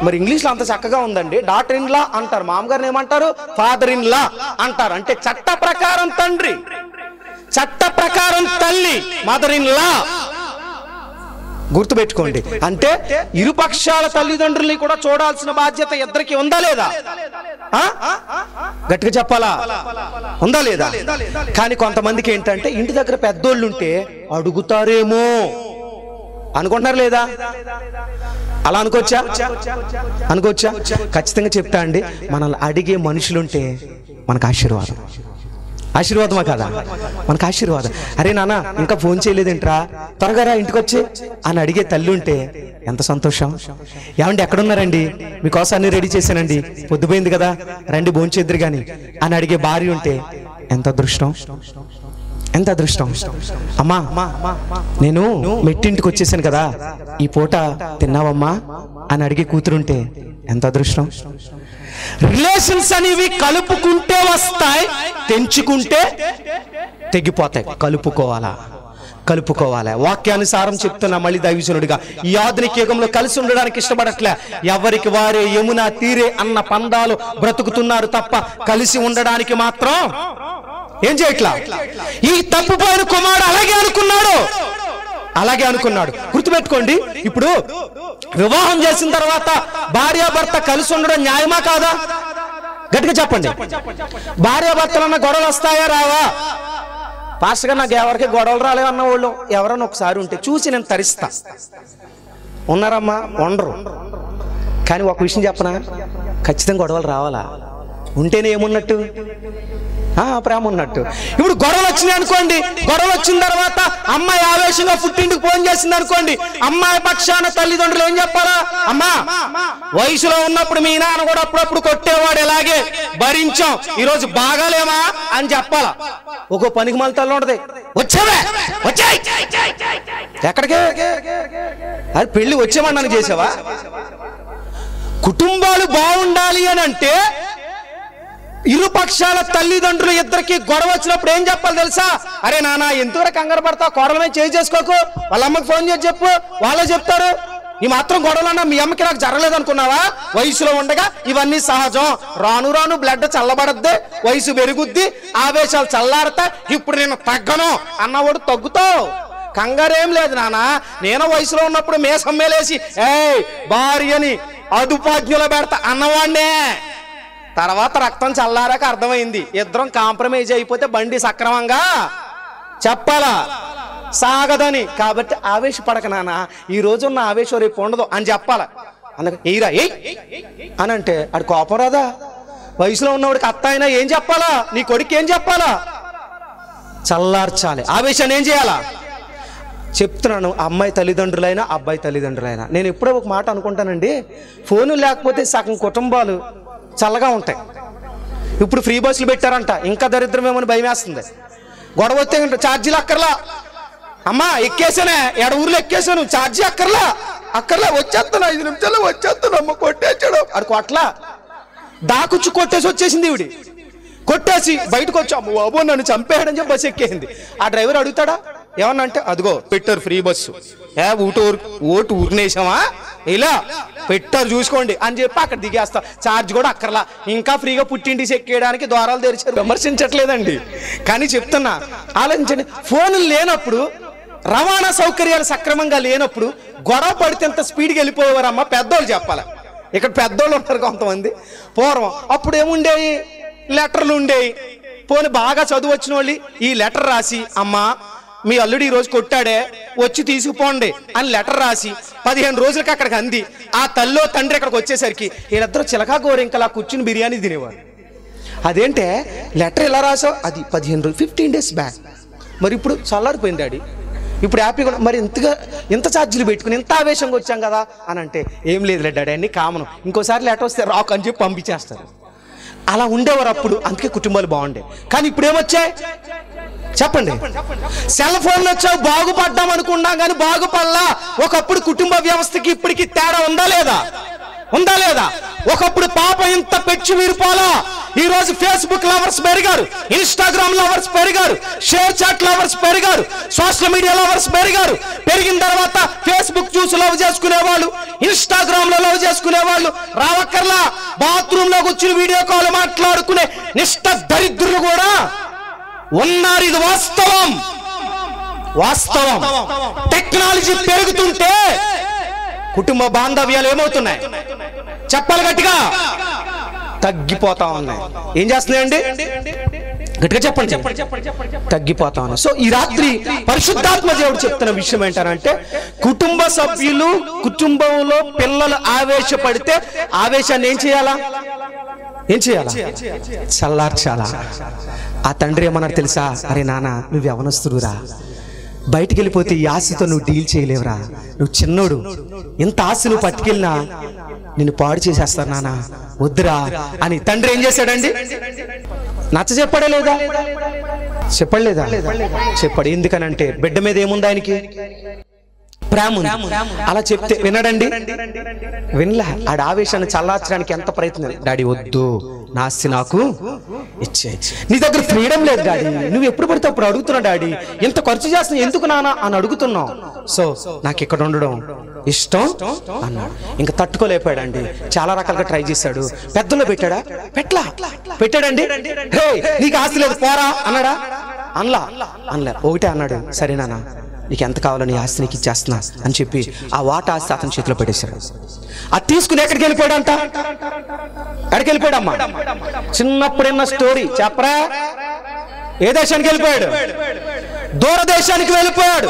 మరి ఇంగ్లీష్ లో అంత చక్కగా ఉందండి, డాటర్ ఇన్ లా అంటారు. మామగారిని ఏమంటారు? ఫాదర్ ఇన్ లా అంటారు. అంటే చట్ట ప్రకారం తండ్రి, చట్ట ప్రకారం తల్లి, మదర్ ఇన్ లా. గుర్తుపెట్టుకోండి. అంటే ఇరుపక్షాల తల్లిదండ్రుల్ని కూడా చూడాల్సిన బాధ్యత ఇద్దరికి ఉందా లేదా? గట్టిగా చెప్పాలా? ఉందా లేదా? కానీ కొంతమందికి ఏంటంటే ఇంటి దగ్గర పెద్దోళ్ళు ఉంటే అడుగుతారేమో అనుకుంటున్నారు లేదా? అలా అనుకోవచ్చా? ఖచ్చితంగా చెప్తా అండి, మనల్ని అడిగే మనుషులుంటే మనకు ఆశీర్వాదమా కదా? మనకు ఆశీర్వాదం. అరే నాన్న ఇంకా ఫోన్ చేయలేదేంట్రా, త్వరగా రా ఇంటికి వచ్చి అని అడిగే తల్లి ఉంటే ఎంత సంతోషం. ఏమండి ఎక్కడున్నారండి, మీకోసం అన్ని రెడీ చేశానండి, పొద్దుపోయింది కదా రండి భోంచేద్దరు గాని అని అడిగే భార్య ఉంటే ఎంత అదృష్టం. అమ్మా నేను మెట్టింటికి వచ్చేసాను కదా, ఈ పూట తిన్నావమ్మా అని అడిగే కూతురుంటే ఎంత అదృష్టం. రిలేషన్స్ అనేవి కలుపుకుంటే వస్తాయి, తెంచుకుంటే తెగిపోతాయి. కలుపుకోవాలి. వాక్యానుసారం చెప్తున్నా మళ్ళీ దైవజనుడిగా, ఈ ఆధునిక యుగంలో కలిసి ఉండడానికి ఇష్టపడట్లే. ఎవరికి వారే యమునా తీరే అన్న పందాలు బ్రతుకుతున్నారు తప్ప కలిసి ఉండడానికి మాత్రం ఏం చేయట్లా. ఈ తప్పుపోయిన కుమారుడు అలాగే అనుకున్నాడు. గుర్తుపెట్టుకోండి, ఇప్పుడు వివాహం చేసిన తర్వాత భార్యాభర్త కలిసి ఉండడం న్యాయమా కాదా? గట్టిగా చెప్పండి. భార్యాభర్తలన్న గొడవలు వస్తాయా రావా? పాస్టర్ గారు నాకు ఎవరికి గొడవలు రాలేవన్న వాళ్ళు ఎవరన్నా ఒకసారి ఉంటే చూసి నేను తరిస్తా. ఉన్నారమ్మా? ఉండరు. కానీ ఒక విషయం చెప్పనా, ఖచ్చితంగా గొడవలు రావాలా? ఉంటేనే ఏమున్నట్టు? ప్రేమ ఉన్నట్టు. ఇప్పుడు గొడవలు వచ్చినాయి అనుకోండి, గొడవలు వచ్చిన తర్వాత అమ్మాయి ఆవేశంగా పుట్టింటికి ఫోన్ చేసింది అనుకోండి, అమ్మాయి పక్షాన తల్లిదండ్రులు ఏం చెప్పాలా? అమ్మా వయసులో ఉన్నప్పుడు మీ నాన్న కూడా అప్పుడప్పుడు కొట్టేవాడు, ఎలాగే భరించాం, ఈరోజు బాగాలేమా అని చెప్పాలా. ఒక పనికి మళ్ళీ తల్లి ఉంటది, వచ్చాయి ఎక్కడికే అది పెళ్లి వచ్చేమన్నాను చేసావా? కుటుంబాలు బాగుండాలి అని అంటే ఇరుపక్షాల తల్లిదండ్రులు ఇద్దరికి గొడవ వచ్చినప్పుడు ఏం చెప్పాలి తెలుసా? అరే నాన్న ఎంతవరకు కంగారు పడతావు, కోడలమే చేసుకోకు, వాళ్ళ అమ్మకి ఫోన్ చేసి చెప్పు, వాళ్ళే చెప్తారు. ఈ మాత్రం గొడవలన్నా మీ అమ్మకి నాకు జరగలేదు అనుకున్నావా? వయసులో ఉండగా ఇవన్నీ సహజం. రాను బ్లడ్ చల్లబడద్ది, వయసు పెరుగుద్ది, ఆవేశాలు చల్లారతా. ఇప్పుడు నేను తగ్గను అన్నవాడు తగ్గుతావు. కంగారేం లేదు నాన్న. నేను వయసులో ఉన్నప్పుడు మేసమ్మేలేసి భార్యని అదుపాజ్ఞలో పెడతా అన్నవాడినే. తర్వాత రక్తం చల్లారాక అర్థమైంది, ఇద్దరం కాంప్రమైజ్ అయిపోతే బండి సక్రమంగా చెప్పాలా. సాగదని. కాబట్టి ఆవేశపడక నాన్న, ఈ రోజు ఉన్న ఆవేశం రేపు ఉండదు అని చెప్పాల. అందుకే ఎయిరా ఎయ్ అని అంటే ఆడు కోపం రాదా? వయసులో ఉన్నవాడికి అత్త అయినా ఏం చెప్పాలా, నీ కొడుకు ఏం చెప్పాలా? చల్లార్చాలి. ఆవేశాన్ని ఏం చేయాలా చెప్తున్నాను. అమ్మాయి తల్లిదండ్రులైనా అబ్బాయి తల్లిదండ్రులైనా నేను ఎప్పుడో ఒక మాట అనుకుంటానండి, ఫోను లేకపోతే సగం కుటుంబాలు చల్లగా ఉంటాయి. ఇప్పుడు ఫ్రీ బస్సులు పెట్టారంట, ఇంకా దరిద్రమేమని భయం వేస్తుంది. గొడవ వస్తే ఛార్జీలు అక్కర్లా, అమ్మా ఎక్కేసానే ఎడ ఊర్లో ఎక్కేసాను, ఛార్జీ అక్కర్లా వచ్చేస్తాను, 5 నిమిషాల్లో వచ్చేస్తాను, అమ్మ కొట్టేసాడు. అది కొట్లా దాకుచ్చి కొట్టేసి వచ్చేసింది. ఈవిడి కొట్టేసి బయటకు వచ్చి అమ్మ బాబు నన్ను చంపేయడని చెప్పి బస్సు ఎక్కేసింది. ఆ డ్రైవర్ అడుగుతాడా ఏమన్నా అంటే, అదిగో పెట్టారు ఫ్రీ బస్సు, ఓటు ఊరినేసామా, ఇలా పెట్టారు చూసుకోండి అని చెప్పి అక్కడ దిగేస్తా. ఛార్జ్ కూడా అక్కర్లా, ఇంకా ఫ్రీగా పుట్టింటిసి ఎక్కేయడానికి ద్వారాలు తెరిచారు. విమర్శించట్లేదండి, కానీ చెప్తున్నా ఆలోచించండి. ఫోన్లు లేనప్పుడు, రవాణా సౌకర్యాలు సక్రమంగా లేనప్పుడు గొడవ పడితే ఎంత స్పీడ్గా వెళ్ళిపోయేవారమ్మా పెద్దోళ్ళు చెప్పాలి. ఇక్కడ పెద్దోళ్ళు ఉంటారు కొంతమంది. పూర్వం అప్పుడు ఏముండేవి, లెటర్లు ఉండేవి. పోనీ బాగా చదువు వచ్చిన వాళ్ళు ఈ లెటర్ రాసి, అమ్మా మీ అల్లుడు ఈ రోజు కొట్టాడే వచ్చి తీసుకుపోండి అని లెటర్ రాసి 15 రోజులకి అక్కడికి అంది. ఆ తల్లో తండ్రి అక్కడికి వచ్చేసరికి వీళ్ళిద్దరూ చిలకా గోరింకలా కూర్చుని బిర్యానీ తినేవారు. అదేంటే లెటర్ ఎలా రాసావు, అది 15 రోజులు 15 డేస్ బ్యాక్. మరి ఇప్పుడు చల్లారిపోయింది డాడీ, ఇప్పుడు హ్యాపీగా మరి ఇంత ఛార్జీలు పెట్టుకుని ఇంత ఆవేశంగా వచ్చాం కదా అని అంటే, ఏం లేదులే డాడీ అన్ని కామను, ఇంకోసారి లెటర్ వస్తే రాక్ అని చెప్పి పంపించేస్తారు. అలా ఉండేవారు అప్పుడు, అందుకే కుటుంబాలు బాగుండే. కానీ ఇప్పుడు ఏమొచ్చాయి చెప్పండి, సెల్ ఫోన్లు వచ్చావు, బాగుపడ్డాం అనుకున్నాం కానీ బాగుపడలా. ఒకప్పుడు కుటుంబ వ్యవస్థకి ఇప్పటికి తేడా ఉందా లేదా? ఒకప్పుడు పాప ఇంత పెంచి వీరిపోలా, ఈ రోజు ఫేస్బుక్ లవర్స్ పెరిగారు, ఇన్స్టాగ్రామ్ లవర్స్ పెరిగారు, షేర్ చాట్ లవర్స్ పెరిగారు, సోషల్ మీడియా లవర్స్ పెరిగారు. పెరిగిన తర్వాత ఫేస్బుక్ చూసి లవ్ చేసుకునే వాళ్ళు, ఇన్స్టాగ్రామ్ లో లవ్ చేసుకునే వాళ్ళు రావక్కర్లా, బాత్రూమ్ లో కూర్చుని వీడియో కాల్ మాట్లాడుకునే నిష్ఠ దరిద్రులు కూడా ఉన్నారు. ఇది వాస్తవం. టెక్నాలజీ పెరుగుతుంటే కుటుంబ బాంధవ్యాలు ఏమవుతున్నాయి చెప్పాలి గట్టిగా, తగ్గిపోతా ఉన్నాయి. ఏం చేస్తున్నాయండి గట్టిగా చెప్పండి, తగ్గిపోతా ఉన్నాయి. సో ఈ రాత్రి పరిశుద్ధాత్మ దేవుడు చెప్తున్న విషయం ఏంటంటే, కుటుంబ సభ్యులు, కుటుంబంలో పిల్లలు ఆవేశపడితే ఆవేశాన్ని ఏం చేయాలా? చల్లార్చాలా. ఆ తండ్రి ఏమన్నారు తెలుసా, అరే నాన్న నువ్వు యవనస్తుడురా, బయటికి వెళ్ళిపోతే ఈ ఆశతో నువ్వు డీల్ చేయలేవురా, నువ్వు చిన్నోడు, ఇంత ఆశ నువ్వు పట్టుకెళ్ళినా నిన్ను పాడు చేసేస్తారు నాన్న, వద్దురా అని తండ్రి ఏం చేశాడండి? నచ్చ చెప్పడలేదా? చెప్పాడు. ఎందుకనంటే బిడ్డ మీద ఏముంది ఆయనకి? ప్రేమ ఉంది. అలా చెప్తే వినడండి, వినలే. ఆడ ఆవేశాన్ని చల్లార్చడానికి ఎంత ప్రయత్నం, డాడీ వద్దు, నా ఆస్తి నాకు ఇచ్చే, నీ దగ్గర ఫ్రీడమ్ లేదు డాడీ, నువ్వు ఎప్పుడు పడితే అప్పుడు అడుగుతున్నావు డాడీ, ఎంత ఖర్చు చేస్తున్నావు ఎందుకు నాన్న అని అడుగుతున్నావు, సో నాకు ఇక్కడ ఉండడం ఇష్టం అన్నాడు. ఇంకా తట్టుకోలేపాడండి, చాలా రకాలుగా ట్రై చేశాడు. పెద్దలో పెట్టాడండి, హే నీకు ఆస్తి లేదు పోరా అన్నాడా? అనలే. ఒకటే అన్నాడు, సరే నాన్న నీకు ఎంత కావాలో నీ ఆస్తి నీకు ఇచ్చేస్తున్నా అని చెప్పి ఆ వాటా ఆస్తి అతని చేతిలో పెట్టేశాడు. అది తీసుకుని ఎక్కడికి వెళ్ళిపోయాడమ్మా? చిన్నప్పుడున్న స్టోరీ చెప్పరా? ఏ దేశానికి వెళ్ళిపోయాడు? దూరదేశానికి వెళ్ళిపోయాడు.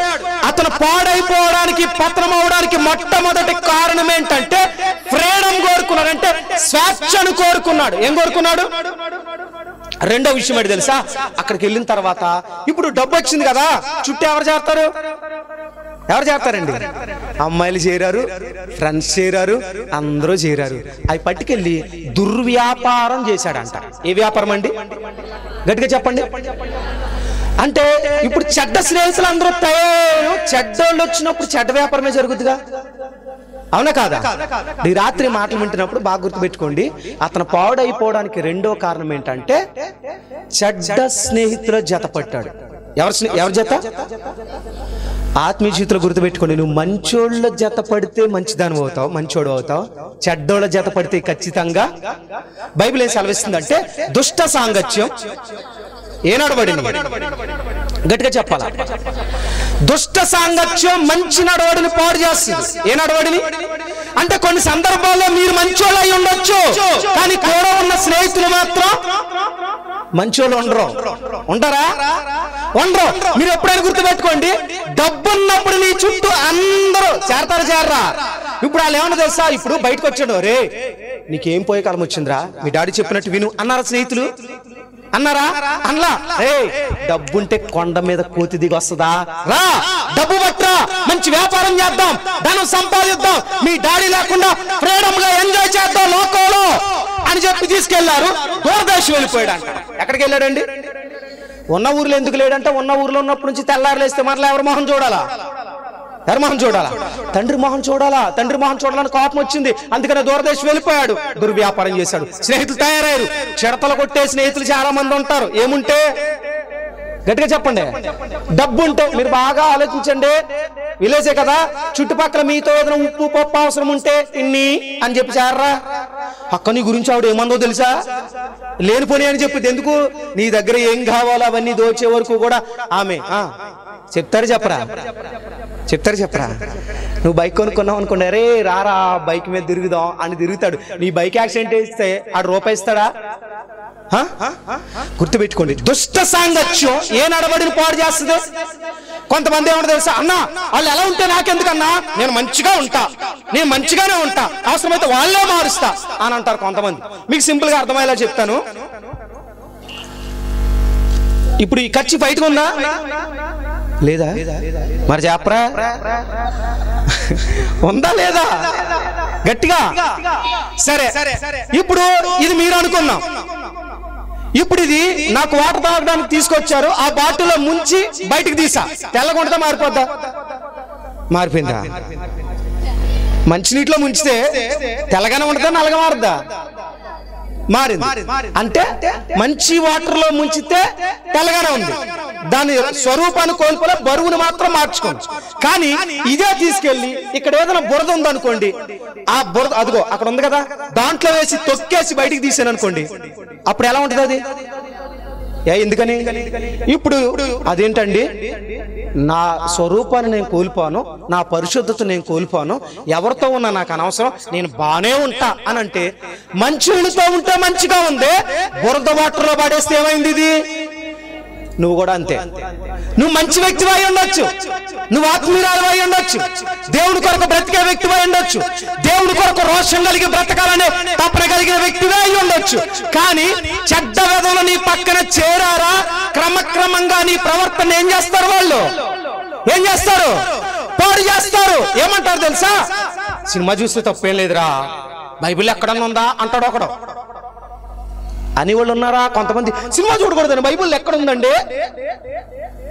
అతను పాడైపోవడానికి, పతనం అవడానికి మొట్టమొదటి కారణం ఏంటంటే ఫ్రీడమ్ కోరుకున్నాడు, అంటే స్వేచ్ఛను కోరుకున్నాడు. ఏం కోరుకున్నాడు? రెండో విషయం ఏంటి తెలుసా? అక్కడికి వెళ్ళిన తర్వాత ఇప్పుడు డబ్బు వచ్చింది కదా, చుట్టూ ఎవరు చేరతారండి? అమ్మాయిలు చేరారు, ఫ్రెండ్స్ చేరారు, అందరూ చేరారు. అవి పట్టుకెళ్ళి దుర్వ్యాపారం చేశాడంట. ఏ వ్యాపారం అండి? గట్టిగా చెప్పండి. అంటే ఇప్పుడు చెడ్డ స్నేహితులు అందరూ తయారు, చెడ్డోళ్ళు వచ్చినప్పుడు చెడ్డ వ్యాపారమే జరుగుతుందిగా, అవునా కాదా? ఈ రాత్రి మాటలు వింటున్నప్పుడు బాగా గుర్తుపెట్టుకోండి, అతను పాడైపోవడానికి రెండో కారణం ఏంటంటే చెడ్డ స్నేహితుల జత పట్టాడు. ఎవరి జత? ఆత్మీయ జీవితంలో గుర్తుపెట్టుకోండి, నువ్వు మంచోళ్ళ జత పడితే మంచిదాని అవుతావు, మంచోడు అవుతావు. చెడ్డోళ్ళ జత పడితే ఖచ్చితంగా బైబిల్ ఏం సెలవిస్తుందంటే దుష్ట సాంగత్యం ఏనాడబడింది? గట్టిగా చెప్పాలా? దుష్ట సాంగత్యం మంచి నడవడిని పాడు చేస్తుంది. ఏ నడవడిని అంటే కొన్ని సందర్భాల్లో మీరు మంచోళ్ళు అయి ఉండొచ్చు, కానీ కూడా ఉన్న స్నేహితులు మాత్రం మంచోళ్ళు ఉండరు. ఉండరా? ఉండరు. మీరు ఎప్పుడైనా గుర్తుపెట్టుకోండి, డబ్బున్నప్పుడు నీ చుట్టూ అందరూ చేరరా. ఇప్పుడు వాళ్ళు ఏమన్నా తెలుసా, ఇప్పుడు బయటకు వచ్చాడు, రే నీకేం పోయే కాలం వచ్చిందిరా, మీ డాడీ చెప్పినట్టు విను అన్నారా స్నేహితులు? అన్నారా? అన్లా. రే డబ్బుంటే కొండ మీద కోతి దిగి వస్తుందా? రా డబ్బు పట్టరా, మంచి వ్యాపారం చేద్దాం, ధనం సంపాదిద్దాం, మీ డాడీ లేకుండా ఫ్రీడమ్ గా ఎంజాయ్ చేద్దాం లోకంలో అని చెప్పి తీసుకెళ్లారు. దూరదేశం వెళ్ళిపోయాడు అంట. ఎక్కడికి వెళ్ళాడండి? ఉన్న ఊర్లో ఎందుకు లేడంటే, ఉన్న ఊర్లో ఉన్నప్పటి నుంచి తెల్లారులేస్తే మరలా ఎవరి మొహం చూడాలా? ఎవరి మొహం చూడాలా? తండ్రి మొహం చూడాలా. తండ్రి మొహం చూడాలని కోపం వచ్చింది, అందుకనే దూరదేశం వెళ్ళిపోయాడు, దుర్వ్యాపారం చేశాడు. స్నేహితులు తయారయ్యారు, చిడతలు కొట్టే స్నేహితులు చాలా మంది ఉంటారు. ఏముంటే? గట్టిగా చెప్పండి. డబ్బు ఉంటే. మీరు బాగా ఆలోచించండి, విలేజే కదా, చుట్టుపక్కల మీతో ఏదైనా ఉప్పు పప్పు అవసరం ఉంటే ఇన్ని అని చెప్పి చేరరా. అక్క నీ గురించి ఆవిడ ఏమందో తెలుసా, లేనిపోని అని చెప్పింది. ఎందుకు? నీ దగ్గర ఏం కావాలో అవన్నీ దోచే వరకు కూడా ఆమె చెప్తారు చెప్పరా? నువ్వు బైక్ కొనుక్కున్నావు అనుకోండి, అరే రారా బైక్ మీద తిరుగుదాం అని తిరుగుతాడు. నీ బైక్ యాక్సిడెంట్ చేస్తే ఆడు రూపాయి ఇస్తాడా? గుర్తుపెట్టుకోండి, దుష్ట సాంగత్యం ఏ నడబడిని పాడు చేస్తుంది. కొంతమంది ఏమన్నా తెలుసా, అన్నా వాళ్ళు ఎలా ఉంటే నాకెందుకన్నా, నేను మంచిగా ఉంటా, నేను మంచిగానే ఉంటా, అవసరమైతే వాళ్ళే మారుస్తా అని అంటారు కొంతమంది. మీకు సింపుల్ గా అర్థమయ్యేలా చెప్తాను. ఇప్పుడు ఈ ఖర్చు బయటకు ఉందా లేదా? మరి చెప్పరా, ఉందా లేదా? గట్టిగా. సరే, ఇప్పుడు ఇది మీరు అనుకున్నాం. ఇప్పుడు ఇది నాకు వాటర్ తాగడానికి తీసుకొచ్చారు, ఆ బాటిల్లో ముంచి బయటికి తీసా, తెల్లగుంటదా మారిపోద్దా? మారిపోయిందా? మంచినీటిలో ముంచితే తెల్లగానే ఉంటుందా నల్లగా మారుద్దా? మారింది. అంటే మంచి వాటర్ లో ముంచితే తెల్లగానే ఉంది, దాని స్వరూపాన్ని కోల్పోలే, బరువును మాత్రం మార్చుకోండి. కానీ ఇదే తీసుకెళ్లి ఇక్కడ ఏదైనా బురద ఉందనుకోండి, ఆ బురద అదిగో అక్కడ ఉంది కదా, దాంట్లో వేసి తొక్కేసి బయటికి తీసాను అనుకోండి, అప్పుడు ఎలా ఉంటుంది అది? ఎందుకని? ఇప్పుడు అదేంటండి, నా స్వరూపాన్ని నేను కోల్పోను, నా పరిశుద్ధత నేను కోల్పోను, ఎవరితో ఉన్నా నాకు అనవసరం, నేను బానే ఉంటా అని అంటే, మంచితో ఉంటే మంచిగా ఉంది, బురద వాటర్లో పడేస్తే ఏమైంది? ఇది నువ్వు కూడా అంతే. నువ్వు మంచి వ్యక్తివై ఉండొచ్చు, నువ్వు ఆత్మీయురాలివై ఉండొచ్చు, దేవుని కొరకు బ్రతికే వ్యక్తివై ఉండొచ్చు, దేవుని కొరకు రోషం కలిగి బ్రతకాలనే తపన కలిగిన వ్యక్తివై ఉండొచ్చు. కానీ చెడ్డ వెధవలు నీ పక్కన చేరారా, క్రమక్రమంగా నీ ప్రవర్తన ఏం చేస్తారు? వాళ్ళు ఏం చేస్తారు? పాడు చేస్తారు. ఏమంటారు తెలుసా? సినిమా చూస్తే తప్పేం లేదురా, బైబిల్ ఎక్కడన్నా ఉందా అంటాడు ఒకడు. అని వాళ్ళు ఉన్నారా? కొంతమంది సినిమా చూడకూడదని బైబిల్ ఎక్కడ ఉందండి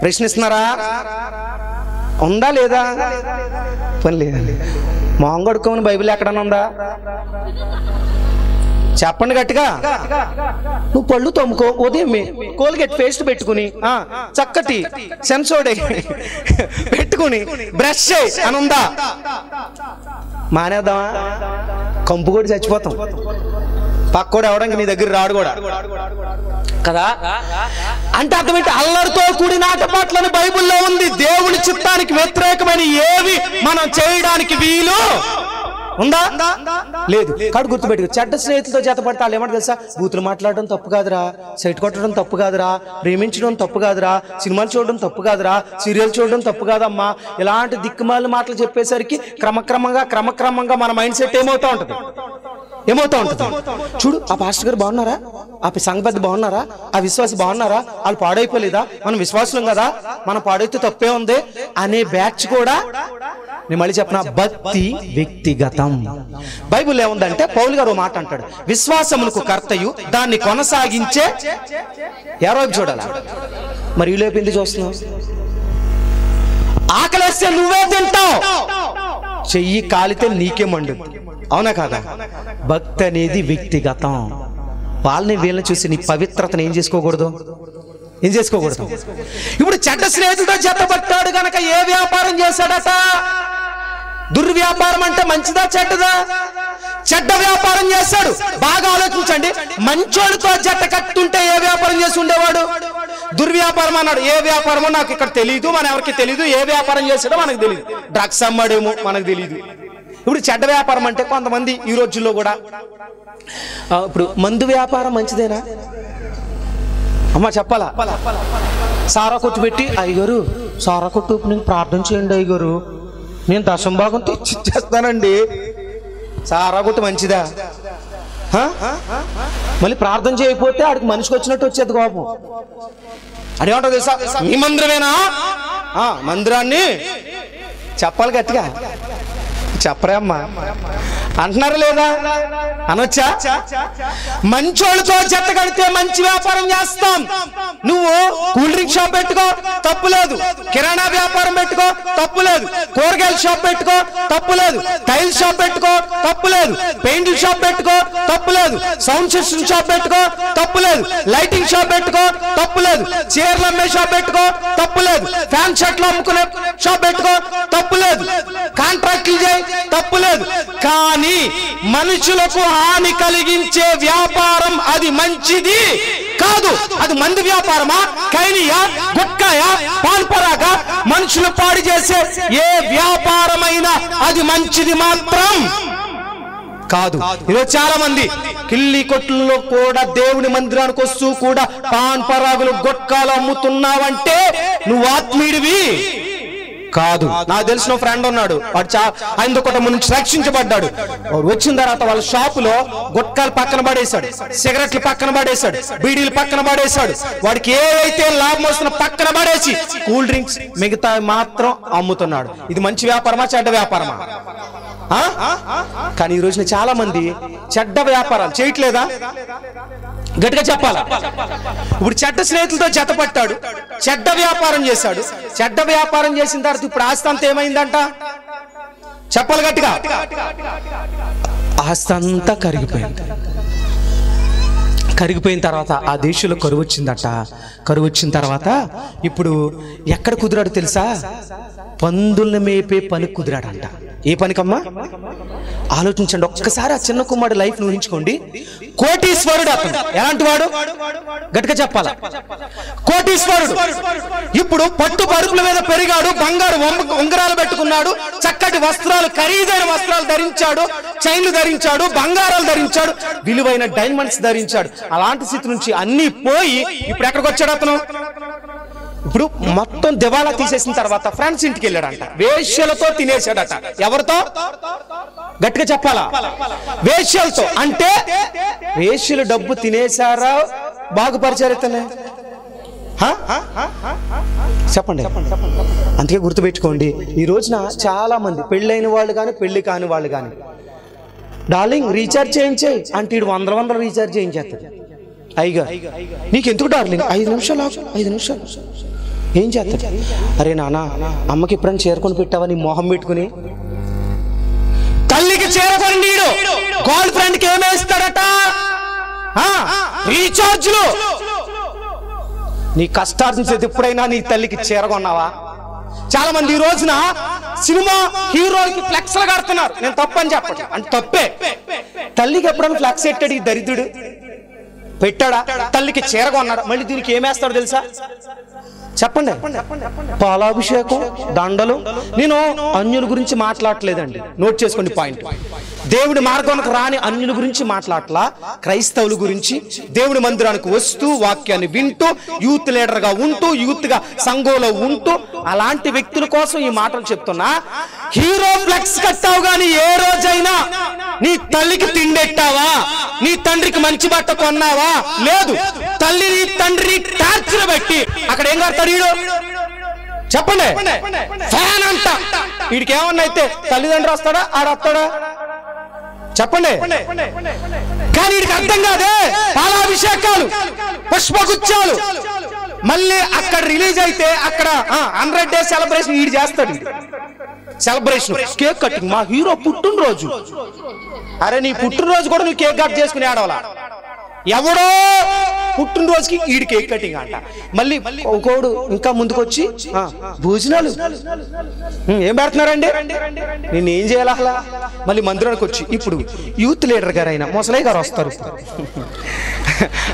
ప్రశ్నిస్తున్నారా? ఉందా లేదా? పని లేదండి. మొహం కడుక్కోమని బైబిల్ ఎక్కడన్నా ఉందా? చెప్పండి గట్టిగా. నువ్వు పళ్ళు తోముకో, ఉదయం కోల్గేట్ పేస్ట్ పెట్టుకుని చక్కటి సెన్సోడే పెట్టుకుని బ్రష్ అని ఉందా? మానేద్దామా? కంపు కూడా చచ్చిపోతాం, పక్కోడు ఎవడానికి నీ దగ్గర రాడు కూడా కదా. అంటే అర్థమేంటి? అల్లరితో కూడిన ఆటపాట్లని బైబిల్లో ఉంది. దేవుని చిత్తానికి వ్యతిరేకమైన ఏవి మనం చేయడానికి వీలు ఉందా? లేదు. కాడు గుర్తుపెట్టుకో, చెడ్డ స్నేహితులతో చేతపడితే వాళ్ళు ఏమంటారు తెలుసా? బూతులు మాట్లాడడం తప్పు కాదురా, సైట్ కొట్టడం తప్పు కాదురా, ప్రేమించడం తప్పు కాదురా, సినిమాలు చూడడం తప్పు కాదురా, సీరియల్ చూడడం తప్పు కాదమ్మా, ఇలాంటి దిక్కుమాలిన మాటలు చెప్పేసరికి క్రమక్రమంగా మన మైండ్ సెట్ ఏమవుతా ఉంటుంది? చూడు, ఆ పాస్టర్ గారు బాగున్నారా, ఆ సంఘ పెద్ద బాగున్నారా, ఆ విశ్వాసి బాగున్నారా, వాళ్ళు పాడైపోలేదా, మనం విశ్వాసులం కదా, మనం పాడైతే తప్పే ఉంది అనే బ్యాచ్ కూడా. నేను మళ్ళీ చెప్పనా, భక్తి వ్యక్తిగతం. బైబిల్ ఏముందంటే పౌలు గారు మాట అంటాడు, విశ్వాసమునకు కర్తయు దాన్ని కొనసాగించే ఎవరో చూడాలా. మరి లేపింది చూస్తున్నావు, ఆకలేస్తే నువ్వే తింటావు, చెయ్యి కాలితే నీకే మండుద్ది, అవునా కాదా? భక్తి అనేది వ్యక్తిగతం. వాళ్ళని వీళ్ళని చూసి నీ పవిత్రతను ఏం చేసుకోకూడదు. ఇప్పుడు చెడ్డ స్నేహితుడితో జతపట్టాడు గనక ఏ వ్యాపారం చేశాడట? దుర్వ్యాపారం అంటే మంచిదా చెడ్డదా? చెడ్డ వ్యాపారం చేశాడు. బాగా ఆలోచించండి, మంచోడితో జత కట్టుంటే ఏ వ్యాపారం చేసి ఉండేవాడు? దుర్వ్యాపారం అన్నాడు. ఏ వ్యాపారమో నాకు ఇక్కడ తెలియదు, మన ఎవరికి తెలియదు, ఏ వ్యాపారం చేశాడో మనకు తెలియదు. డ్రగ్స్ అమ్మాడేమో మనకు తెలియదు, ఇప్పుడు చెడ్డ వ్యాపారం అంటే కొంతమంది ఈ రోజుల్లో కూడా ఇప్పుడు మందు వ్యాపారం మంచిదేనా అమ్మ చెప్పాలా? సారా కొట్టు పెట్టి అయ్యగారు సారా కొట్టు నేను ప్రార్థన చేయండి అయ్యగారు, నేను దశం భాగం తెచ్చిచ్చేస్తానండి. సారా కొట్టు మంచిదా? మళ్ళీ ప్రార్థన చేయకపోతే ఆడికి మనిషికి వచ్చినట్టు వచ్చేది కోపం. అదేమంటావు తెలుసా? ఈ మందిరమేనా? మందిరాన్ని చెప్పాలి గట్టిగా, చెప్పరే అమ్మా అంటున్నారా లేదా? అనొచ్చా? మంచోళ్ళతో జత కడితే మంచి వ్యాపారం చేస్తాం. నువ్వు కూల్ డ్రింక్ షాప్ పెట్టుకో తప్పులేదు, కిరాణా వ్యాపారం పెట్టుకో తప్పులేదు, కూరగాయల షాప్ పెట్టుకో తప్పులేదు, టైల్ షాప్ పెట్టుకో తప్పులేదు, పెయింట్ షాప్ పెట్టుకో తప్పులేదు, సౌండ్ సిస్టమ్ షాప్ పెట్టుకో తప్పులేదు, లైటింగ్ షాప్ పెట్టుకో తప్పులేదు, చీరలు అమ్మే షాప్ పెట్టుకో తప్పులేదు, ఫ్యాన్ షర్ట్లు అమ్ముకునే షాప్ పెట్టుకో తప్పులేదు, కాంట్రాక్ట్లు చేయి తప్పులేదు. కానీ మనుషులకు హాని కలిగించే వ్యాపారం అది మంచిది కాదు. అది మందు వ్యాపారమా, కైనియా, గుట్కాయా, పాల్పరాగా, మనుషులు పాడు చేసే ఏ వ్యాపారమైనా అది మంచిది మాత్రం కాదు. ఈరోజు చాలా మంది కిల్లి కొట్లలో కూడా దేవుని మందిరానికి వస్తూ కూడా పాన్ పరాగులు గుట్కాలు అమ్ముతున్నావంటే నువ్వు ఆత్మీయుడివి కాదు. నాకు తెలిసిన ఫ్రెండ్ ఉన్నాడు, వాడు ఆయన కుటుంబం నుంచి రక్షించబడ్డాడు. వచ్చిన తర్వాత వాళ్ళ షాపులో గుట్కాలు పక్కన పడేశాడు, సిగరెట్లు పక్కన పడేశాడు, బీడీలు పక్కన పడేశాడు. వాడికి ఏవైతే లాభం వస్తున్నా పక్కన పడేసి కూల్ డ్రింక్స్ మిగతా మాత్రం అమ్ముతున్నాడు. ఇది మంచి వ్యాపారమా చెడ్డ వ్యాపారమా? కానీ ఈ రోజున చాలా మంది చెడ్డ వ్యాపారాలు చేయట్లేదా? గట్టిగా చెప్పాలా? ఇప్పుడు చెడ్డ స్నేహితులతో జతపట్టాడు, చెడ్డ వ్యాపారం చేశాడు. చెడ్డ వ్యాపారం చేసిన తర్వాత ఇప్పుడు ఆస్తి అంతా ఏమైందంట? చెప్పాలి గట్టిగా. ఆస్తి అంతా కరిగిపోయింది. కరిగిపోయిన తర్వాత ఆ దేశంలో కరువు వచ్చిందట. కరువు వచ్చిన తర్వాత ఇప్పుడు ఎక్కడ కుదిరాడు తెలుసా? పందుల్ని మేపే పని కుదిరాడంట. ఏ పనికమ్మా? ఆలోచించండి ఒక్కసారి. ఆ చిన్న కుమారుడు లైఫ్ ఊహించుకోండి. కోటీశ్వరుడు అతను. ఎలాంటి వాడు? గట్టిగా చెప్పాలా? కోటీశ్వరుడు. ఇప్పుడు పట్టు పరుపుల మీద పెరిగాడు, బంగారు ఉంగరాలు పెట్టుకున్నాడు, చక్కటి వస్త్రాలు, ఖరీదైన వస్త్రాలు ధరించాడు, చైన్లు ధరించాడు, బంగారాలు ధరించాడు, విలువైన డైమండ్స్ ధరించాడు. అలాంటి స్థితి నుంచి అన్ని పోయి ఇప్పుడు ఎక్కడికి వచ్చాడు అతను? ఇప్పుడు మొత్తం దివాలా తీసేసిన తర్వాత ఫ్రెండ్స్ ఇంటికి వెళ్ళాడంట. వేశ్యలతో తినేశాడట. ఎవరితో? గట్టిగా చెప్పాలా? వేశ్యలతో. అంటే వేశ్యలు డబ్బు తినేశారా, బాగుపరిచారు ఇతనే? చెప్పండి. అందుకే గుర్తుపెట్టుకోండి, ఈ రోజున చాలా మంది పెళ్ళైన వాళ్ళు కానీ పెళ్లి కాని వాళ్ళు కానీ, డార్లింగ్ రీఛార్జ్ చేయించేయి అంటే ఇడు వందల రీఛార్జ్ చేయించేస్తాడు. అయ్యగా నీకెందుకు డార్లింగ్? 5 నిమిషాలు 5 నిమిషాలు. ఏం చేస్తాడు? అరే నానా అమ్మకి ఎప్పుడైనా చేరుకొని పెట్టావా నీ మొహం పెట్టుకుని? తల్లికి చేరుకొని నీడు గర్ల్ ఫ్రెండ్కి ఏమేస్తాడట? రీఛార్జ్లు. నీ కష్టార్జించేది ఎప్పుడైనా నీ తల్లికి చేరగొన్నావా? చాలా మంది ఈ రోజున సినిమా హీరోలకి ఫ్లెక్స్లు కడుతున్నారు. నేను తప్పని చెప్పండి, అంటే తప్పే. తల్లికి ఎప్పుడైనా ఫ్లెక్స్ పెట్టాడు ఈ దరిద్రుడు? పెట్టాడా? తల్లికి చేరగొన్నాడు. మళ్ళీ దీనికి ఏమేస్తాడు తెలుసా? చెప్పండి. పాలాభిషేకం, దండలు. నేను అన్యుల గురించి మాట్లాడలేదండి, నోట్ చేసుకోండి పాయింట్. దేవుడి మార్గానికి రాని అన్యుల గురించి మాట్లాడలా, క్రైస్తవుల గురించి. దేవుడి మందిరానికి వస్తూ వాక్యాన్ని వింటూ యూత్ లీడర్ గా ఉంటూ యూత్ గా సంఘంలో ఉంటూ అలాంటి వ్యక్తుల కోసం ఈ మాటలు చెప్తున్నా. హీరో ఫ్లెక్స్ కట్టావు గాని ఏ రోజైనా నీ తల్లికి తిండెట్టావా? నీ తండ్రికి మంచి బట్ట కొన్నావా? లేదు. తల్లిని తండ్రిని టార్చర్ పెట్టి అక్కడ ఏం కడతాడు? చెప్పండి. ఫ్యాన్ అంట. వీడికి ఏమన్నా అయితే తల్లిదండ్రులు వస్తాడా? ఆడొస్తాడా? చెప్పండి. కానీ వీడికి అర్థం కాదే. పాలాభిషేకాలు, పుష్పగుచ్చాలు. మళ్ళీ అక్కడ రిలీజ్ అయితే అక్కడ 100 days సెలబ్రేషన్ వీడు చేస్తాడు. Celebration, cake cutting. మా హీరో పుట్టినరోజు. అరే నీ పుట్టినరోజు కూడా నువ్వు కేక్ కట్ చేసుకుని ఆడవాలా? ఎవడో పుట్టినరోజుకి ఈడి కేక్ కటింగ్ అంట. మళ్ళీ ఒకడు ఇంకా ముందుకు వచ్చి భోజనాలు ఏం పెడుతున్నారండి? నేను ఏం చేయాలా? మళ్ళీ మందిరానికి వచ్చి ఇప్పుడు యూత్ లీడర్ గారు అయిన ముసలయ్య గారు వస్తారు.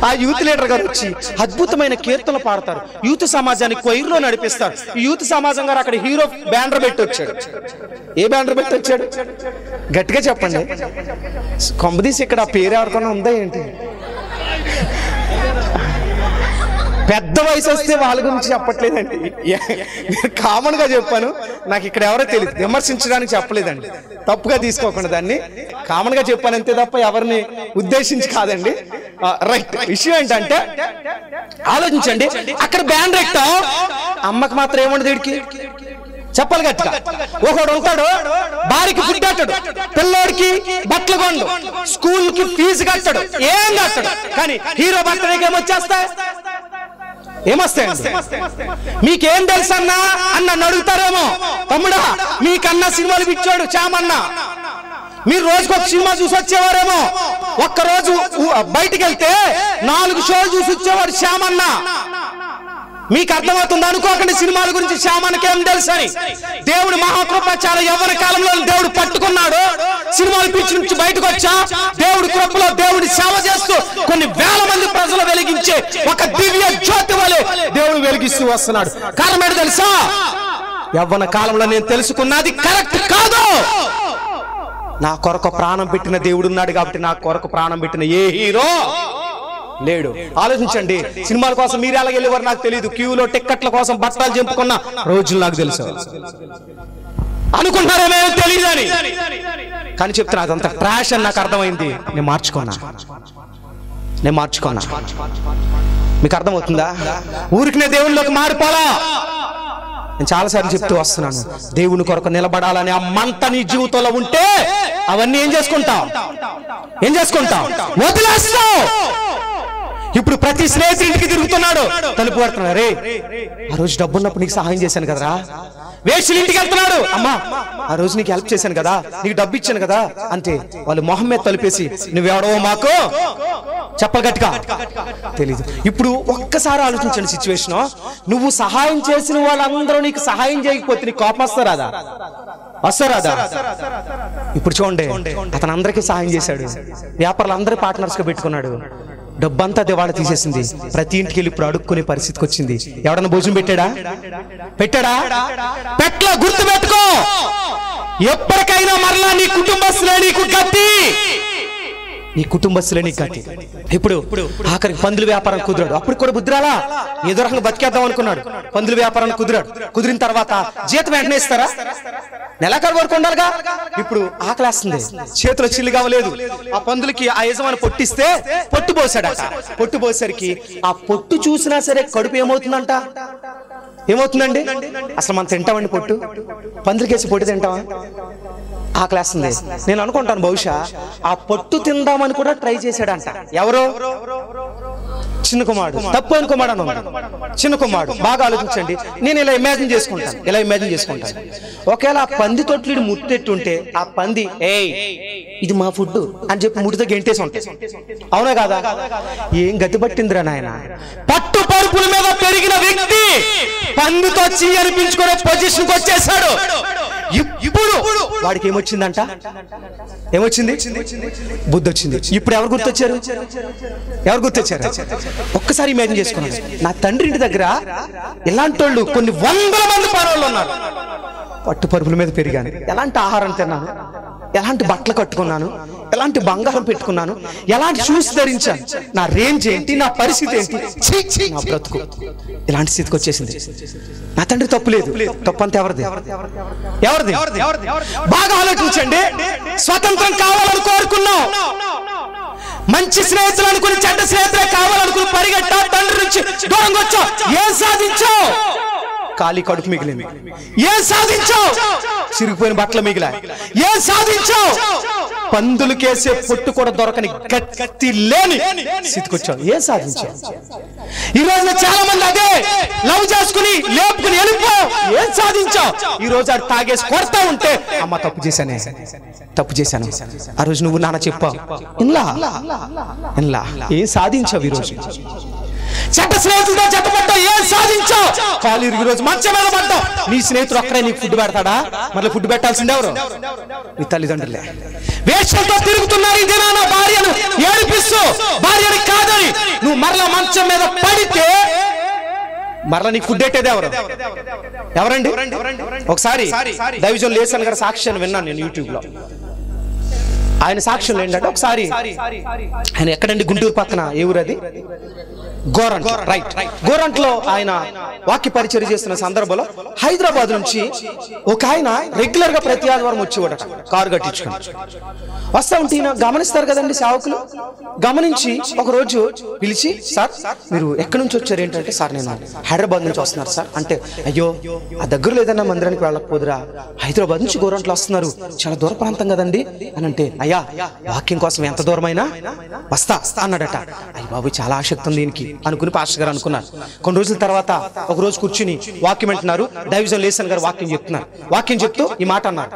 ఆ యూత్ లీడర్ గారు వచ్చి అద్భుతమైన కీర్తనలు పాడతారు, యూత్ సమాజాన్ని కొయిర్లో నడిపిస్తారు. యూత్ సమాజం గారు అక్కడ హీరో బ్యానర్ పెట్టి వచ్చాడు. ఏ బ్యానర్ పెట్టి వచ్చాడు? గట్టిగా చెప్పండి. కొంపదీసి ఇక్కడ ఆ పేరు ఎవరికైనా ఉందా ఏంటి? పెద్ద వయసు వస్తే వాళ్ళ గురించి చెప్పట్లేదండి, నేను కామన్ గా చెప్పాను. నాకు ఇక్కడ ఎవరో తెలియదు, విమర్శించడానికి చెప్పలేదండి, తప్పుగా తీసుకోకుండా దాన్ని కామన్ గా చెప్పాను అంతే తప్ప ఎవరిని ఉద్దేశించి కాదండి. రైట్. విషయం ఏంటంటే ఆలోచించండి, అక్కడ బ్యానర్ ఎట్టా అమ్మకి మాత్రం ఏముండదు, వీడికి చెప్పాలి గట్టిగా. ఒకడు ఉంటాడు భార్యకి ఫుడ్ కట్టడు, పిల్లోడికి బట్టలు కొండు, స్కూల్ కి ఫీజు కట్టడు, ఏం కట్టడు. కానీ హీరో బర్త్డేకి ఏమొచ్చేస్తాయి? ఏమొస్తాయండి? మీకేం తెలుసన్నా అని నన్ను అడుగుతారేమో. తమ్ముడా, మీకన్నా సినిమాలు పిచ్చాడు చామన్నా, మీరు రోజుకొక సినిమా చూసి వచ్చేవారేమో. ఒక్కరోజు బయటికి వెళ్తే 4 షోలు చూసి వచ్చేవాడు శ్యామన్నా. మీకు అర్థమవుతుంది అనుకోకండి సినిమాల గురించి శ్యామన్నకి ఏం తెలుసు అని. దేవుడు మహాకృప, చాలా యవ్వన కాలంలో దేవుడు పట్టుకున్నాడు. సినిమాల పిచ్చి నుంచి బయటకు వచ్చా దేవుడి కృపలో దేవుడి సేవ చేస్తూ కొన్ని వేల మంది ప్రజలు వెలిగించే ఒక దివ్య జ్యోతి వలె దేవుడు వెలిగిస్తూ వస్తున్నాడు. కారణం ఏంటో తెలుసా? యవ్వన కాలంలో నేను తెలుసుకున్నది కరెక్ట్ కాదు. నా కొరకు ప్రాణం పెట్టిన దేవుడు ఉన్నాడు కాబట్టి నా కొరకు ప్రాణం పెట్టిన ఏ హీరో లేడు. ఆలోచించండి, సినిమాల కోసం మీరు ఎలా వెళ్ళేవారు నాకు తెలియదు, క్యూలో టిక్కెట్ల కోసం బట్టలు చెంపుకున్న రోజులు నాకు తెలుసు. అనుకుంటారేమో తెలియదు అని, కానీ చెప్తున్నా అదంతా ట్రాష్ అని నాకు అర్థమైంది. నేను మార్చుకున్నా. మీకు అర్థమవుతుందా? ఊరికినే దేవుళ్ళలోకి మారిపోలా. నేను చాలాసార్లు చెప్తూ వస్తున్నాను, దేవుని కొరకు నిలబడాలని ఆ మంట నీ జీవితంలో ఉంటే అవన్నీ ఏం చేసుకుంటావు? వదిలేస్తావు. ఇప్పుడు ప్రతి స్నేహితుడికి తిరుగుతున్నాడు, తలుపు పడుతున్నాడు. రే, ఆ రోజు డబ్బున్నప్పుడు నీకు సహాయం చేశాను కదరా. వేషులు ఇంటికి వెళ్తున్నాడు, అమ్మా ఆ రోజు నీకు హెల్ప్ చేశాను కదా, నీకు డబ్బు ఇచ్చాను కదా. అంతే, వాళ్ళు మొహం మీద తలుపేసి నువ్వెవడవో మాకు చెప్పలు గట్టిగా తెలీదు. ఇప్పుడు ఒక్కసారి ఆలోచించండి సిచ్యువేషన్. నువ్వు సహాయం చేసిన వాళ్ళందరూ నీకు సహాయం చేయకపోతే నీకు కోపం వస్తారాదా? ఇప్పుడు చూడండి, అతను అందరికీ సహాయం చేశాడు, వ్యాపారాలు అందరూ పార్ట్నర్స్ గా పెట్టుకున్నాడు, డబ్బంతా దివాళ తీసేసింది. ప్రతి ఇంటికి వెళ్ళి ఇప్పుడు అడుక్కునే పరిస్థితికి వచ్చింది. ఎవడన్నా భోజనం పెట్టాడా? పెట్ల. గుర్తు పెట్టుకో, ఎప్పటికైనా మరలా నీ కుటుంబస్తులే నీకు గట్టి. ఇప్పుడు ఆఖరికి పందుల వ్యాపారం కుదిరాడు. అప్పుడు కూడా బుద్ధిరాలా, ఏదో రకంగా బతికేద్దాం అనుకున్నాడు. పందుల వ్యాపారం కుదిరిన తర్వాత జీతం వెంటనే ఇస్తారా? నెలకారు వరకు ఉండాలిగా. ఇప్పుడు ఆకలేస్తుంది, చేతిలో చిల్లు కావలేదు. ఆ పందులకి ఆ యజమాని పొట్టిస్తే పొట్టు పోసాడట. పొట్టు పోసేసరికి ఆ పొట్టు చూసినా సరే కడుపు ఏమవుతుందండి? అసలు మనం తింటామండి పొట్టు? పందులకేసి పొట్టు తింటామా? ఆకలేస్తుంది. నేను అనుకుంటాను బహుశా ఆ పొట్టు తిందామని కూడా ట్రై చేశాడంట. ఎవరో చిన్న కుమారుడు, తప్పు అనుకుమాడు. చిన్న కుమారుడు. బాగా ఆలోచించండి. నేను ఇలా ఇమాజిన్ చేసుకుంటాను. ఒకవేళ ఆ పంది తొట్లు ముట్టెట్టుంటే ఆ పంది ఏయ్ ఇది మా ఫుడ్ అని చెప్పి ముడితో గెంటేసి ఉంటాయి. అవునా కాదా? ఏం గతి పట్టిందిరా నాయన. పట్టు పరుపుల మీద పెరిగిన వ్యక్తి పందితో చీ అనిపించుకునే పొజిషన్కి వచ్చేసాడు. ఇప్పుడు వాడికి ఏమొచ్చిందంట? బుద్ధి వచ్చింది. ఇప్పుడు ఎవరు గుర్తొచ్చారు? ఒక్కసారి ఇమాజిన్ చేసుకున్నాను. నా తండ్రి ఇంటి దగ్గర ఇలాంటి వాళ్ళు కొన్ని 100 మంది పనులు ఉన్నారు. పట్టు పరుపుల మీద పెరిగాను, ఎలాంటి ఆహారం తిన్నాను, ఎలాంటి బట్టలు కట్టుకున్నాను, ఎలాంటి బంగారం పెట్టుకున్నాను, ఎలాంటి షూస్ ధరించాను, నా రేంజ్ ఏంటి, నా పరిస్థితి ఏంటి, నా బ్రతుకు ఇలాంటి స్థితికి వచ్చేసింది. నా తండ్రి తప్పు లేదు, తప్పు అంతా ఎవరిది? బాగా ఆలోచించండి. స్వతంత్రం కావాలని కోరుకున్నాం, మంచి స్నేహితులు అనుకుని చెడ్డ స్నేహితులే కావాలనుకుని పరిగెట్టా, తండ్రి నుంచి దూరంగా వచ్చా. ఏం సాధించావు? ఖాళీ కడుపు మిగిలింది. ఏం సాధించావు? చిరిగిపోయిన బట్టలు మిగిలా. ఏం సాధించావు? పందులకేసే పొట్టు కూడా దొరకని గట్టి లేని స్థితికొచ్చావు. ఏం సాధించావు? ఈ రోజున చాలా మంది అదే లవ్ చేసుకుని లేపుకుని వెళ్ళిపో. ఏం సాధించావు? ఈ రోజు అది తాగేసి కొడతా ఉంటే అమ్మ తప్పు చేశాను ఆ రోజు నువ్వు నాన్న చెప్పావు. ఏం సాధించావు? ఈ రోజు చెడ్డ స్నేహితులతో చెత్తపడ్డావు. ఏం సాధించావు? కాలు ఈ రోజు మంచం మీద పడ్డావు. నీ స్నేహితుడు ఒక్కడే నీకు ఫుడ్ పెడతాడా? మళ్ళీ ఫుడ్ పెట్టాల్సింది ఎవరు? నీ తల్లిదండ్రులే. వేషాలతో తిరుగుతున్నారు. ఈ దినాన భార్యను ఏడిపిస్తూ భార్యని కాదని నువ్వు మరలా మంచం మీద పడితే మరలా నీకు ఫుడ్ పెట్టేది ఎవరండి? ఒకసారి దైవజనులు లేసన్ గారి సాక్ష్యాన్ని విన్నాను నేను యూట్యూబ్ లో. ఆయన సాక్ష్యం ఏంటంటే, ఒకసారి ఆయన ఎక్కడండి, గుంటూరు పక్కన, ఏ ఊరు అది, గోరంట్, రైట్. గోరంట్లో ఆయన వాక్య పరిచర్య చేస్తున్న సందర్భంలో హైదరాబాద్ నుంచి ఒక ఆయన రెగ్యులర్ గా ప్రతి ఆదివారం వచ్చేవాడట, కారు కట్టించుకుని వస్తా ఉంటే ఈయన గమనిస్తారు కదండి సేవకులు. గమనించి ఒక రోజు పిలిచి, సార్ మీరు ఎక్కడి నుంచి వచ్చారు ఏంటంటే, సార్ నేను హైదరాబాద్ నుంచి వస్తున్నారు సార్ అంటే, అయ్యో ఆ దగ్గరలో ఏదన్నా మందిరానికి వెళ్ళకపోదురా, హైదరాబాద్ నుంచి గోరంట్లో వస్తున్నారు, చాలా దూర ప్రాంతం కదండి అని అంటే, అయ్యా వాక్యం కోసం ఎంత దూరమైనా వస్తా అన్నాడట. అయ్య బాబు చాలా ఆసక్తి ఉంది దీనికి అనుకుని పాస్టర్ గారు అనుకున్నారు. కొన్ని రోజుల తర్వాత ఒక రోజు కూర్చుని వాక్యం వింటున్నారు. దైవజనులు లేసన్ గారు వాక్యం చెప్తున్నారు. వాక్యం చెప్తూ ఈ మాట అన్నారు,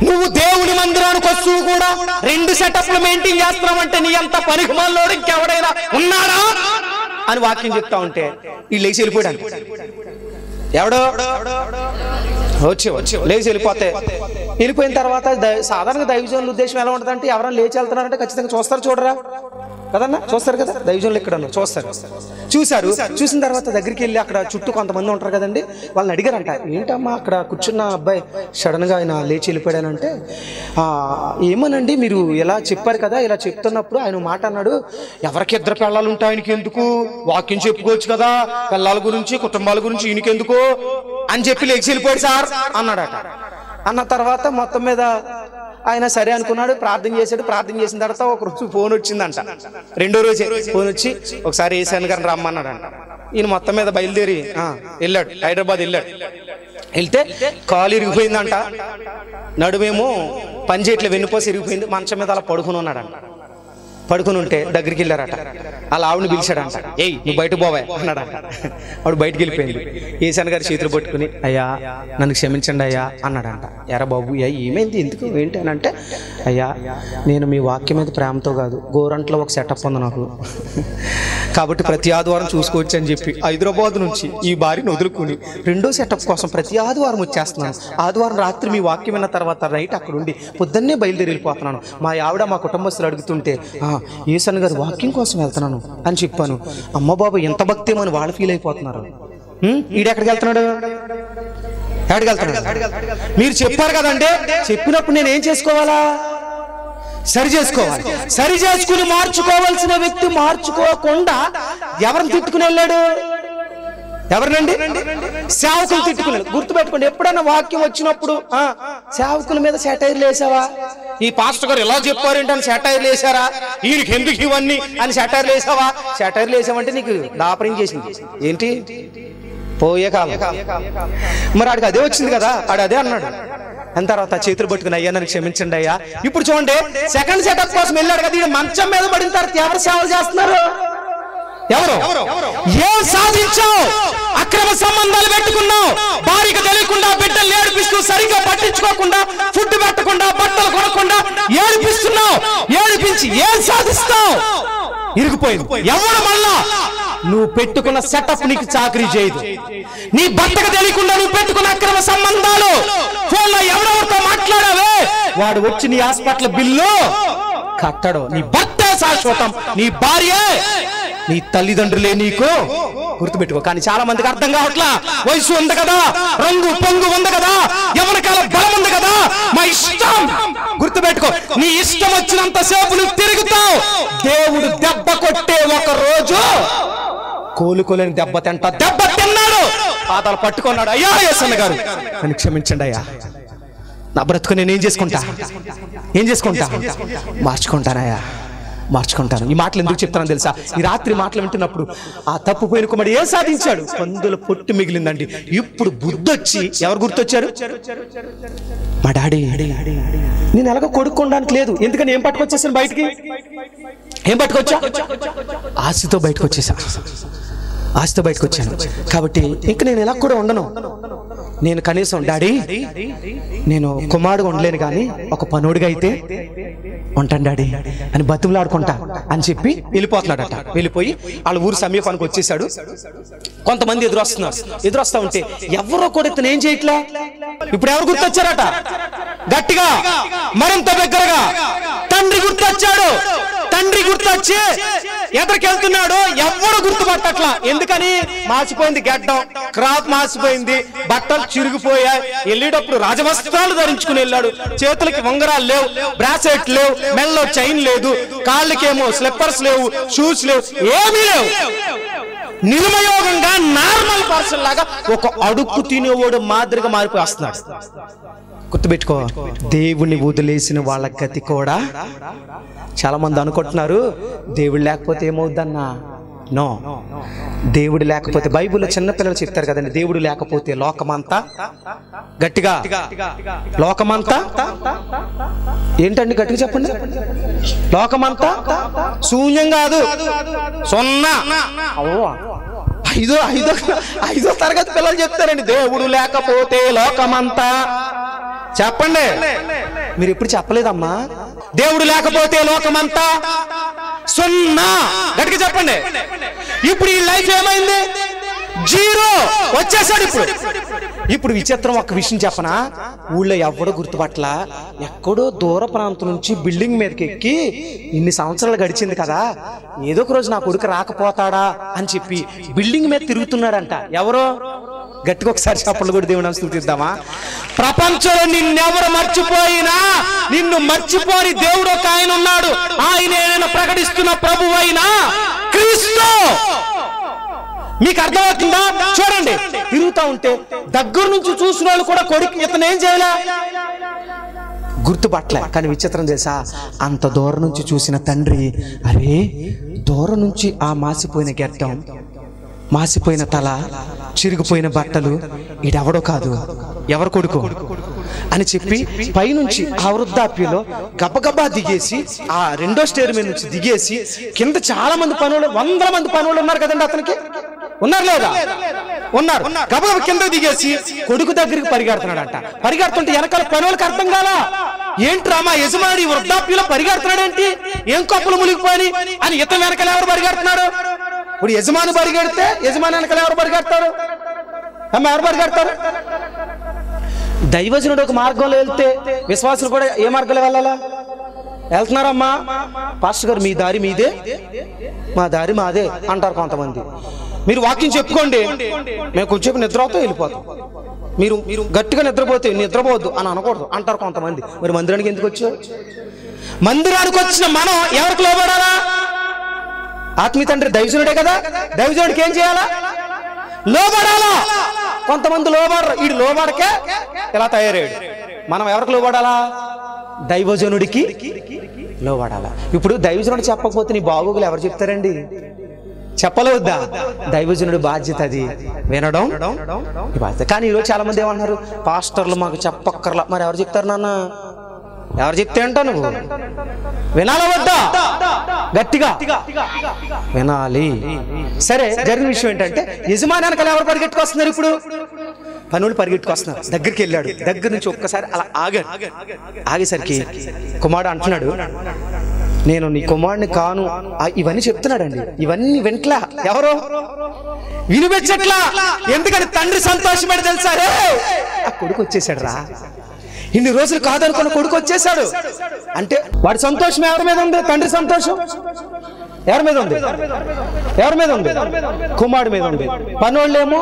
నువ్వు దేవుని మందిరానికి వస్తూ కూడా 2 సెటప్లు మెయింటైన్ చేస్తున్నావంటే నీ అంత పనికిమాలోడు ఇంకెవడైనా ఉన్నాడా అని వాక్యం చెప్తా ఉంటే ఈ లేచి వెళ్ళిపోయాడు. ఎవడో వచ్చి లేచి వెళ్ళిపోయిన తర్వాత సాధారణంగా దైవజనుల ఉద్దేశం ఎలా ఉంటుందంటే, ఎవరైనా లేచి వెళ్తున్నారంటే ఖచ్చితంగా చూస్తారు, చూడరా కదన్నా, చూస్తారు కదా దైవజనులు ఇక్కడ చూస్తారు. చూసిన తర్వాత దగ్గరికి వెళ్ళి అక్కడ చుట్టూ కొంతమంది ఉంటారు కదండి, వాళ్ళని అడిగారంట, ఏంటమ్మా అక్కడ కూర్చున్న అబ్బాయి సడన్ గా ఆయన లేచి వెళ్ళిపోయాడంటే, ఏమోనండి మీరు ఇలా చెప్పారు కదా, ఇలా చెప్తున్నప్పుడు ఆయన మాట అన్నాడు, ఎవరికి 2 పిల్లలు ఉంటాయి ఆయనకి ఎందుకు, వాక్యం చెప్పుకోవచ్చు కదా, పిల్లల గురించి కుటుంబాల గురించి ఈయనకి ఎందుకు అని చెప్పి లేచి వెళ్ళిపోయాడు సార్ అన్నాడట. అన్న తర్వాత మొత్తం మీద ఆయన సరే అనుకున్నాడు, ప్రార్థన చేశాడు. ప్రార్థన చేసిన తర్వాత ఒక రోజు ఫోన్ వచ్చిందంట, 2వ రోజే ఫోన్ వచ్చి, ఒకసారి ఏసన్ గారిని రమ్మన్నాడంట. ఈయన మొత్తం మీద బయలుదేరి వెళ్ళాడు, హైదరాబాద్ వెళ్ళాడు. వెళ్తే కాలు ఇరిగిపోయిందంట, నడుమేమో పని చేయట్లే, వెన్నుపోసి ఇరిగిపోయింది, మంచం మీద అలా పడుకుని ఉన్నాడంట. పడుకుని ఉంటే దగ్గరికి వెళ్ళారట, అలా ఆవిడని పిలిచాడంట, ఏయ్ నువ్వు బయట పోవా అన్నాడంట. ఆవిడ బయటకు వెళ్ళిపోయింది. ఏసన్ గారి చేతులు పట్టుకుని, అయ్యా నన్ను క్షమించండి అయ్యా అన్నాడంట. ఎరా బాబు ఏమైంది, ఎందుకు ఏంటి అని అంటే, అయ్యా నేను మీ వాక్యం మీద ప్రేమతో కాదు, గోరంట్లో ఒక సెటప్ ఉంది నాకు, కాబట్టి ప్రతి ఆదివారం చూసుకోవచ్చు అని చెప్పి హైదరాబాద్ నుంచి ఈ భార్యను వదులుకుని 2వ సెటప్ కోసం ప్రతి ఆదివారం వచ్చేస్తున్నాను. ఆదివారం రాత్రి మీ వాక్యం విన్న తర్వాత నైట్ అక్కడ ఉండి పొద్దున్నే బయలుదేరి వెళ్ళిపోతున్నాను. మా ఆవిడ మా కుటుంబస్తులు అడుగుతుంటే, ఏసన్ గారు వాక్యం కోసం వెళ్తున్నాను అని చెప్పాను. అమ్మ బాబు ఎంత భక్తి అని వాళ్ళు ఫీల్ అయిపోతున్నారు. ఈడెక్కడికి వెళ్తున్నాడు, ఎక్కడికి వెళ్తున్నాడు? మీరు చెప్పారు కదంటే, చెప్పినప్పుడు నేను ఏం చేసుకోవాలా, సరి చేసుకుని మార్చుకోవాల్సిన వ్యక్తి మార్చుకోకుండా ఎవరిని తిట్టుకుని వెళ్ళాడు, ఎవరినండి, సేవకులు తిట్టుకున్నాడు. గుర్తుపెట్టుకోండి, ఎప్పుడైనా వాక్యం వచ్చినప్పుడు సేవకుల మీద సెటైర్లు వేసావా, ఈ పాస్టర్ గారు ఎలా చెప్పారేంటి అని సెటైర్లు వేసారా, ఈయనకి ఎందుకు ఇవన్నీ అని సెటైర్లు వేసావా, సెటైర్లు వేసావంటే నీకు దాపరం చేసింది ఏంటి, పోయే కాలం. మరి ఆడికి అదే వచ్చింది కదా, ఆడు అదే అన్నాడు. అని తర్వాత చేతులు పట్టుకుని, అయ్యా నన్ను క్షమించండి అయ్యా. ఇప్పుడు చూడండి, సెకండ్ సెటప్ కోసం వెళ్ళాడు కదా, ఈయన మంచం మీద పడిన తర్వాత ఎవరు సేవలు చేస్తున్నారు, ఎవరు ఏం సాధించావు, అక్రమ సంబంధాలు పెట్టుకున్నావు, భార్యకు తెలియకుండా బిడ్డలు ఏడిపిస్తూ సరిగ్గా పట్టించుకోకుండా ఫుడ్ పెట్టకుండా బట్టలు కొనకుండా ఏడిపిస్తున్నావు, ఏడిపించి ఏం సాధిస్తావు, ఇరిగిపోయింది. ఎవరు మళ్ళా నువ్వు పెట్టుకున్న సెటప్ నీకు చాకరీ చేయదు. నీ భర్తకు తెలియకుండా నువ్వు పెట్టుకున్న అక్రమ సంబంధాలు, ఫోన్లో ఎవరెవరితో మాట్లాడావే వాడు వచ్చి నీ హాస్పిటల్ బిల్లు కట్టడు. నీ భర్త శాశ్వతం, నీ భార్య, నీ తల్లిదండ్రులే నీకు. గుర్తుపెట్టుకో. కానీ చాలా మందికి అర్థం కావట్లా. వయసు ఉంది కదా, రంగు పొంగు ఉంది కదా, ఎవరికాల బలం ఉంది కదా, మా ఇష్టం. గుర్తుపెట్టుకో, నీ ఇష్టం వచ్చినంత సేపు నువ్వు తిరుగుతావు. దేవుడు దెబ్బ కొట్టే ఒక రోజు కోలుకోలేని దెబ్బ తిన్నాడు, పాదాలు పట్టుకున్నాడు. అయ్యా యేసన్న గారు నన్ను క్షమించండి అయ్యా, నా బ్రతుకు నేను ఏం చేసుకుంటా, మార్చుకుంటాను. ఈ మాటలు ఎందుకు చెప్తానో తెలుసా? ఈ రాత్రి మాటలు వింటున్నప్పుడు ఆ తప్పుపోయిన కుమారుడు ఏం సాధించాడు, పందుల పొట్టు మిగిలిందండి. ఇప్పుడు బుద్ధొచ్చి ఎవరు గుర్తొచ్చారు? మా డాడీ. నేను ఎలాగో కొడుకోవడానికి లేదు, ఎందుకని ఏం పట్టుకొచ్చేసాను బయటికి, ఏం పట్టుకొచ్చా, ఆశతో బయటకు వచ్చాను. కాబట్టి ఇంక నేను ఎలా కూడా ఉండను. నేను కనీసం డాడీ నేను కుమారుడుగా ఉండలేను కానీ ఒక పనుడిగా అయితే ఉంటాను డాడీ అని బతుకులాడుకుంటా అని చెప్పి వెళ్ళిపోతున్నాడట. వెళ్ళిపోయి వాళ్ళ ఊరు సమీపానికి వచ్చేసాడు. కొంతమంది ఎదురొస్తా ఉంటే ఎవరో కూడా ఇతను ఏం చేయట్లే. ఇప్పుడు ఎవరు గుర్తొచ్చారట? గట్టిగా మరింత దగ్గరగా తండ్రి గుర్తొచ్చాడు. తండ్రి గుర్తొచ్చి ఎదరికెళ్తున్నాడు, ఎవడు గుర్తుపట్టట్లా. ఎందుకని? మాసిపోయింది గడ్డం, క్రాప్ మాసిపోయింది, బట్టలు చిరిగిపోయాయి. వెళ్ళేటప్పుడు రాజవస్త్రాలు ధరించుకుని వెళ్ళాడు. చేతులకి ఉంగరాలు లేవు, బ్రాసెట్ లేవు, మెల్లో చైన్ లేదు, కాళ్ళకేమో స్లిప్పర్స్ లేవు, షూస్ లేవు, ఏమీ లేవు. నిర్మయోగంగా నార్మల్ పర్సన్ లాగా ఒక అడుక్కు తినేవాడు మాదిరిగా మారిపోయి వస్తున్నాడు. గుర్తుపెట్టుకో, దేవుణ్ణి వదిలేసిన వాళ్ళ గతి కూడా. చాలా మంది అనుకుంటున్నారు దేవుడు లేకపోతే ఏమవుద్దన్నా. నో, దేవుడు లేకపోతే బైబిల్లో చిన్నపిల్లలు చెప్తారు కదండి, దేవుడు లేకపోతే లోకమంతా, గట్టిగా లోకమంతా ఏంటండి, గట్టిగా చెప్పండి. లోకమంతా శూన్యం కాదు, సున్నా. ఐదో తరగతి పిల్లలు చెప్తారండి, దేవుడు లేకపోతే లోకమంతా. చెప్పండి, మీరు ఎప్పుడు చెప్పలేదమ్మా? దేవుడు లేకపోతే లోకమంతా సున్నా. గట్టిగా చెప్పండి. ఇప్పుడు ఈ లైఫ్ ఏమైంది? జీరో వచ్చేసాడు. ఇప్పుడు విచిత్రం ఒక విషయం చెప్పనా, ఊళ్ళో ఎవడో గుర్తుపట్ల, ఎక్కడో దూర ప్రాంతం నుంచి బిల్డింగ్ మీదకి ఎక్కి ఇన్ని సంవత్సరాలు గడిచింది కదా, ఏదో ఒక రోజు నా కొడుకు రాకపోతాడా అని చెప్పి బిల్డింగ్ మీద తిరుగుతున్నాడంట. ఎవరో? గట్టిగా ఒకసారి చప్పట్లు కూడా దేవుని స్తుతిద్దామా. ప్రపంచంలో నిన్నెవరు మర్చిపోయినా నిన్ను మర్చిపోని దేవుడు ఒక ఆయన ఉన్నాడు. ఆయన ప్రకటిస్తున్న ప్రభువు అయిన క్రీస్తు. మీకు అర్థమవుతుందా? చూడండి, తిరుగుతా ఉంటే దగ్గర నుంచి చూసిన వాళ్ళు కూడా కొడుకు ఇతను ఏం చేయలే, గుర్తుపట్టలే. కానీ విచిత్రం చేసా, అంత దూరం నుంచి చూసిన తండ్రి, అరే దూరం నుంచి ఆ మాసిపోయిన గెడ్డం, మాసిపోయిన తల, చిరిగిపోయిన బట్టలు, ఈడెవడో కాదు, ఎవరు కొడుకు అని చెప్పి పైనుంచి ఆ వృద్ధాప్యంలో గబగబా దిగేసి, ఆ రెండో స్టేర్ మీద నుంచి దిగేసి, కింద చాలా మంది పనులు, 100 మంది పనులు ఉన్నారు కదండి అతనికి, ఉన్నారు లేదా? ఉన్నారు. గబగబా కింద దిగేసి కొడుకు దగ్గరికి పరిగెడుతున్నాడంట. పరిగెడుతుంటే వెనకాల పనులకు అర్థం కాలా, ఏంట్రా మా యజమాని వృద్ధాప్యంలో పరిగెడుతున్నాడేంటి, ఏం కప్పులు మునిగిపోయి అని. ఇతను వెనకాల ఎవరు పరిగెడుతున్నారు? ఇప్పుడు యజమాని పరిగెడితే యజమాని వెనకాల ఎవరు పరిగెడతారు? అమ్మ ఎవరు పరిగెడతారు? దైవజనుడు ఒక మార్గంలో వెళ్తే విశ్వాసులు కూడా ఏ మార్గంలో వెళ్ళాలా? వెళ్తున్నారమ్మా, పాస్టర్ గారు మీ దారి మీదే, మా దారి మాదే అంటారు కొంతమంది. మీరు వాక్యం చెప్పుకోండి, మేము కొంచెం నిద్రతో వెళ్ళిపోతాం, మీరు గట్టిగా నిద్రపోతే నిద్రపోవద్దు అని అనకూడదు అంటారు కొంతమంది. మరి మందిరానికి ఎందుకు వచ్చారు? మందిరానికి వచ్చిన మనం ఎవరికి లోబడాలా? ఆత్మీయ తండ్రి దైవజనుడే కదా, దైవజనుడికి ఏం చేయాలా? లోబడాలా. కొంతమంది లోబడరు, వీడు లోబడకే ఇలా తయారయ్యాడు. మనం ఎవరికి లోబడాలా? దైవజనుడికి లోబడాలా. ఇప్పుడు దైవజనుడు చెప్పకపోతే నీ బాగోగులు ఎవరు చెప్తారండి? చెప్పలేవద్దా? దైవజనుడి బాధ్యత అది, వినడం బాధ్యత. కానీ ఈరోజు చాలా మంది ఏమంటున్నారు, పాస్టర్లు మాకు చెప్పక్కర్లా. మరి ఎవరు చెప్తారు నాన్న? ఎవరు చెప్తే అంటా నువ్వు వినాలా వద్దా? గట్టిగా వినాలి. సరే, జరిగిన విషయం ఏంటంటే, యజమాని వెనకాల ఎవరు పరిగెట్టుకొస్తున్నారు? ఇప్పుడు పనులు పరిగెట్టుకొస్తున్నారు. దగ్గరికి వెళ్ళాడు, దగ్గర నుంచి ఒక్కసారి అలా ఆగాడు. ఆగేసరికి కుమారుడు అంటున్నాడు, నేను నీ కుమారుడిని కాను. ఇవన్నీ చెప్తున్నాడండి, ఇవన్నీ వెంట్లా ఎవరో వినిపించట్లా. ఎందుకని? తండ్రి సంతోషపడి తెలుసా, ఆ కొడుకు వచ్చేసాడు రా, ఇన్ని రోజులు కాదనుకున్న కొడుకు వచ్చేసాడు అంటే వాడి సంతోషం ఎవరి మీద ఉంది? తండ్రి సంతోషం ఎవరి మీద ఉంది? ఎవరి మీద ఉంది? కుమారుడి మీద ఉంది. పనోళ్ళేమో